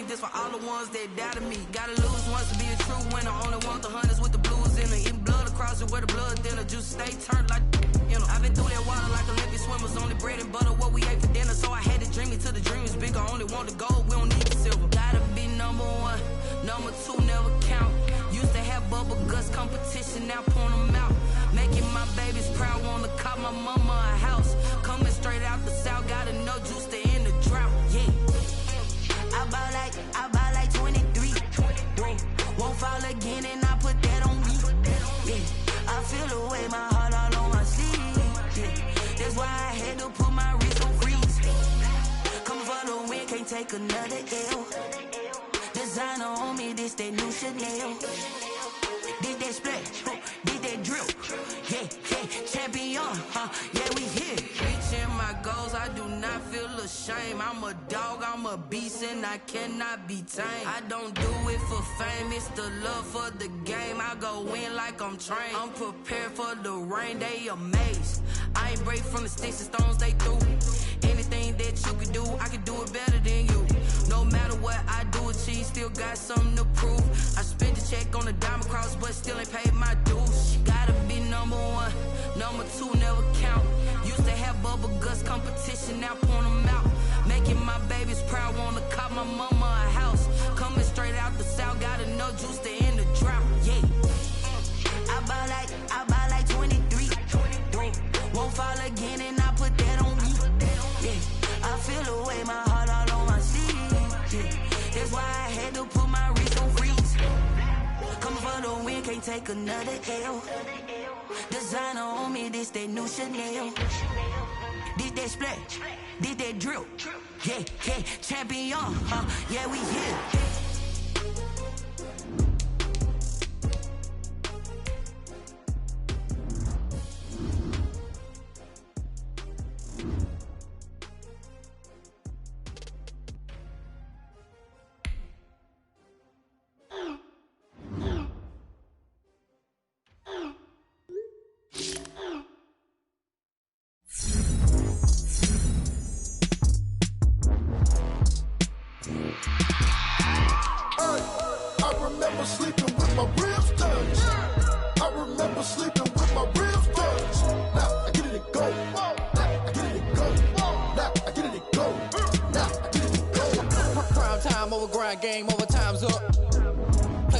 This for all the ones that doubted me. Gotta lose once to be a true winner. Only want the hunters with the blues in it. Eating blood across it where the blood thinner. Juice stay turned like, you know. I've been through that water like Olympic swimmers. Only bread and butter what we ate for dinner. So I had to dream it till the dream is bigger. Only want the gold, we don't need the silver. Gotta be number one, number two never count. Used to have bubble guts competition, now point them out. Making my babies proud, wanna cop my mama a house. Coming straight out the south, gotta know juice to end the drought. Yeah. I buy like 23. Won't fall again and I put that on me. Yeah, I feel the way, my heart all on my sleeve. Yeah, that's why I had to put my wrist on freeze. Coming for the win, can't take another L. Designer on me, this that new Chanel. Did that splash, did that drill. Yeah, champion, yeah, we here. Reaching my goals, I do not feel ashamed. I'm a dog, I'm a beast, and I cannot be tamed. I don't do it for fame, it's the love for the game. I go in like I'm trained. I'm prepared for the rain, they amazed. I ain't break from the sticks and stones they threw. Anything that you could do, I could do it better than you. No matter what I do, achieve, still got something to prove. I spent the check on the diamond cross, but still ain't paid my dues. Gotta be number one, number two never count. Used to have bubble guts competition, now point them out. Making my babies proud, wanna cop my mama a house. Coming straight out the south, gotta know juice to end the drought. Yeah, I buy like 23. Won't fall again and I put that on me. Yeah, I feel the way, my heart all on my sleeve. Yeah, that's why I had to put my wrist on freeze. Coming for the win, can't take another L. Designer on me, this that new Chanel. Did that splash, did that drill. Yeah, champion, yeah, we here.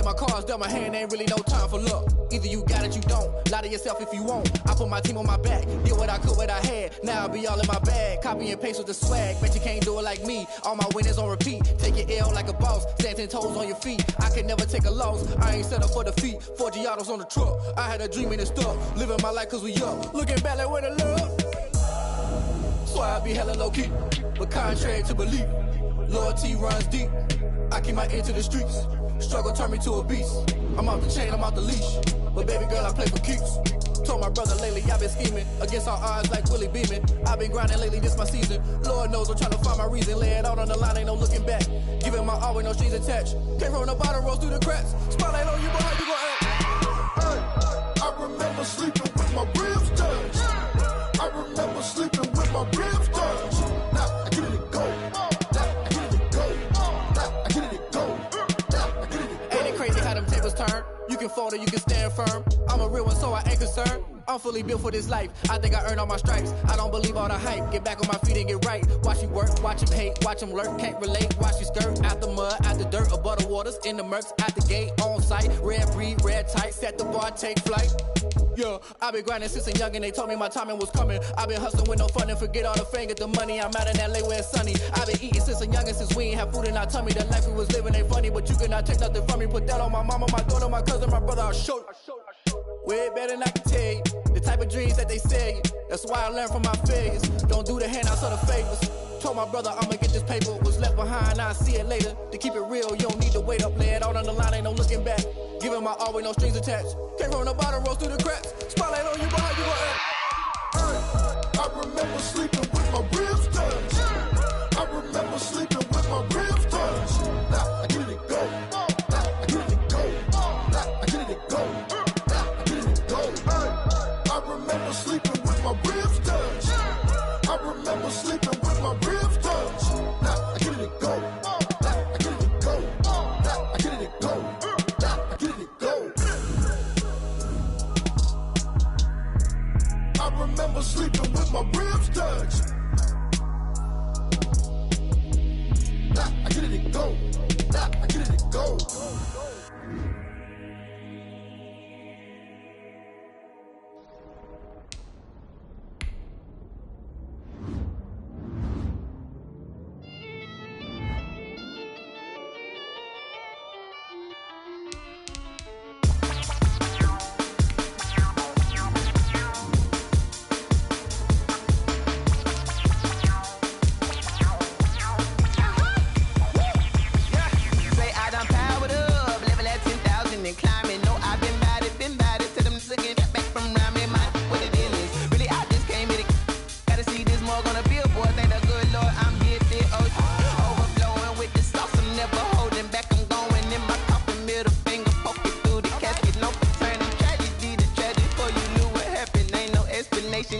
my cards dealt my hand, ain't really no time for luck. Either you got it, you don't. Lie to yourself if you won't. I put my team on my back, did what I could, what I had. Now I'll be all in my bag. Copy and paste with the swag. Bet you can't do it like me. All my winners on repeat. Take your L like a boss. Stand 10 toes on your feet. I can never take a loss. I ain't set up for defeat. 4 Giottos on the truck. I had a dream and it stuck. Living my life cause we up. Looking back like where the love. So I be hella low key. But contrary to belief, loyalty runs deep. I keep my ear to the streets. Struggle turned me to a beast. I'm off the chain, I'm off the leash. But baby girl, I play for keeps. Told my brother lately, I've been scheming. Against all odds like Willie Beeman. I've been grinding lately, this my season. Lord knows I'm trying to find my reason. Lay it out on the line, ain't no looking back. Giving my all with no strings attached. Came from the bottom, rose through the cracks. Spotlight on you, boy, how you gon' act? I remember sleeping with my ribs touched. I remember sleeping with my ribs touched. Now I get it to go. Now I get it to go. Now I get it to go. Now I get it to go. Ain't it crazy how them tables turn? You can fold or you can stand firm. I'm a real one, so I ain't concerned. I'm fully built for this life. I think I earned all my stripes. I don't believe all the hype. Get back on my feet and get right. Watch you work, watch him hate, watch him lurk. Can't relate, watch you skirt. Out the mud, out the dirt, above the waters, in the murks, out the gate, on site. Red breed, red tight, set the bar, take flight. Yeah, I been grinding since a young and they told me my timing was coming. I been hustling with no fun and forget all the fame, get the money. I'm out in LA where it's sunny. I been eating since a young and since we ain't have food in our tummy. The life we was living ain't funny, but you cannot take nothing from me. Put that on my mama, my daughter, my cousin, my brother, I'll show you. Way better than I can tell you. The type of dreams that they sell you. That's why I learned from my failures. Don't do the handouts or the favors. Told my brother I'ma get this paper. Was left behind, I'll see it later. To keep it real, you don't need to wait up. Lay it out on the line, ain't no looking back. Giving my all with no strings attached. Came from the bottom, rose through the cracks. Spotlight on you, boy, how you gon' act? I remember sleeping with my ribs touched. I remember sleeping with my ribs touched. Now I get it to go. Now I get it to go. Now I get it to go. Now I get it to go. I remember sleeping with my ribs touched. I remember sleeping with my ribs touched. Now I get it to go. Now I get it to go. Now I get it to go. Now I get it to go. I remember sleeping with my ribs touched. Now I get it to go. Now I get it to go.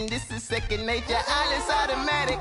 This is second nature, all is automatic.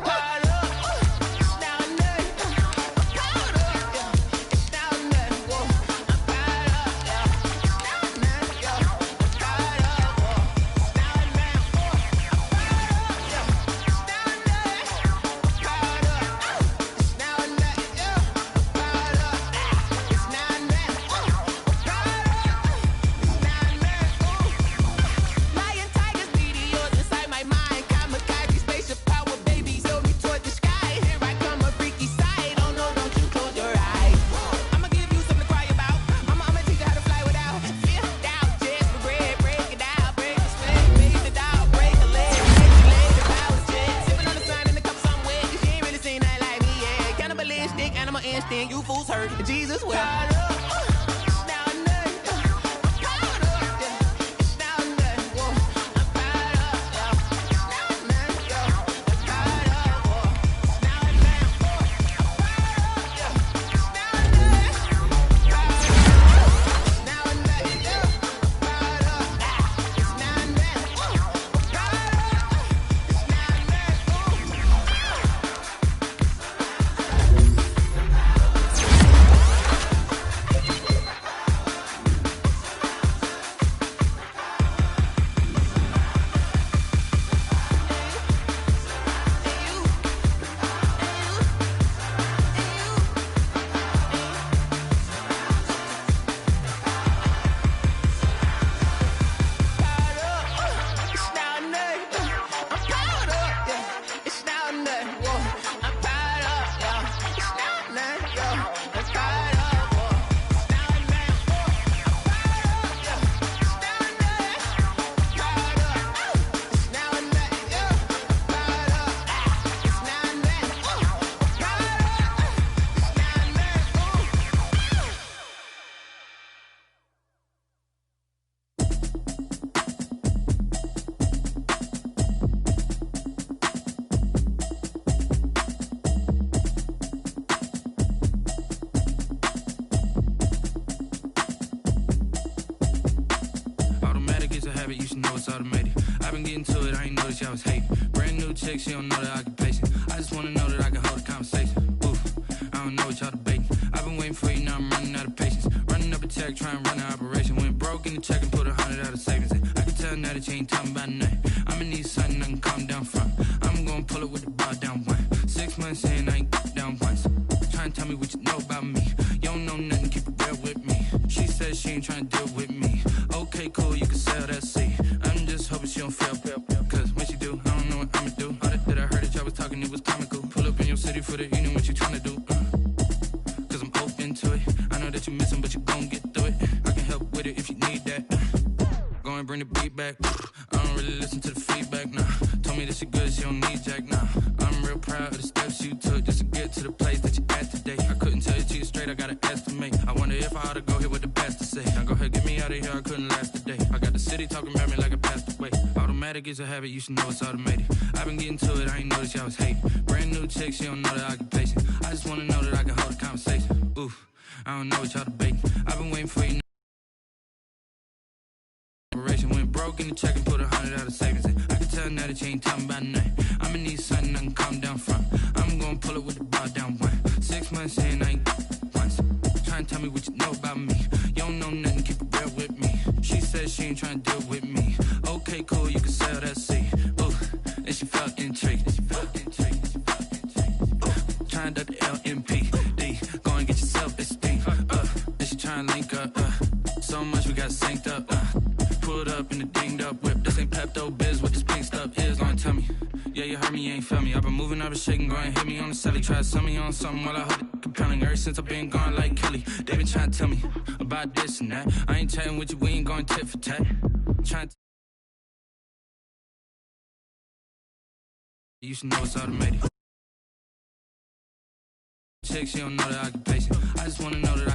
You fools hurt. Jesus will. Brand new chick, she don't know the occupation. I just wanna know that I can hold a conversation. Oof, I don't know what y'all debating. I've been waiting for you, now I'm running out of patience. Running up a check, trying to run an operation. Went broke in the check and put 100 out of savings in. I can tell now that you ain't talking about nothing. I'ma need something I can calm down from. I'm gonna pull it with the bar down one. 6 months in, I ain't down once. Trying to tell me what you know about me. You don't know nothing, keep it real with me. She said she ain't trying to deal with me. Okay, cool, you can sell that seat. I'm just hoping she don't fail. Cause when she do, I don't know what I'ma do. All that I heard that y'all was talking, it was comical. Pull up in your city for the evening, what you trying to do? Cause I'm open to it. I know that you missing, but you gon' get through it. I can help with it if you need that. Go and bring the beat back. I don't really listen to the feedback, nah. Told me that she good, she don't need jack, nah. I'm real proud of the steps you took just to get to the place that you at today. I couldn't tell you to you straight, I gotta estimate. I wonder if I ought to go here with the best to say. Now go ahead, get me out of here, I couldn't last a day. I got the city talking about me like I passed away. Automatic is a habit, you should know it's automated. I've been getting to it, I ain't noticed y'all was hating. Brand new chick, she don't know the occupation. I just wanna know that I can hold a conversation. Oof, I don't know what y'all debating. I've been waiting for you. Went broke in the check and put 100 out of savings in. I can tell now that you ain't talking about nothing. I'ma need something I can calm down from. I'm gonna pull it with the bar down one. 6 months in, I ain't once. Trying to tell me what you know about me. You don't know nothing, keep it real with me. She said she ain't trying to deal with me. Okay, cool, you can sell that seat. Ooh, and she felt intrigued. Trying to the LMPD. Go and get your self-esteem. And she trying to link up. So much we got synced up. Pulled up in the dinged up whip. This ain't Pepto-Biz, what this pink stuff is. Gonna tell me. Yeah, you heard me, you ain't felt me. I've been moving, I've been shaking, go and hit me on the celly. Try to sell me on something while I hold it compelling. Ever since I've been gone like Kelly. They been trying to tell me about this and that. I ain't chatting with you, we ain't going tit for tat. Trying to... You should know it's automated. Chick, she don't know the occupation. I just wanna know that I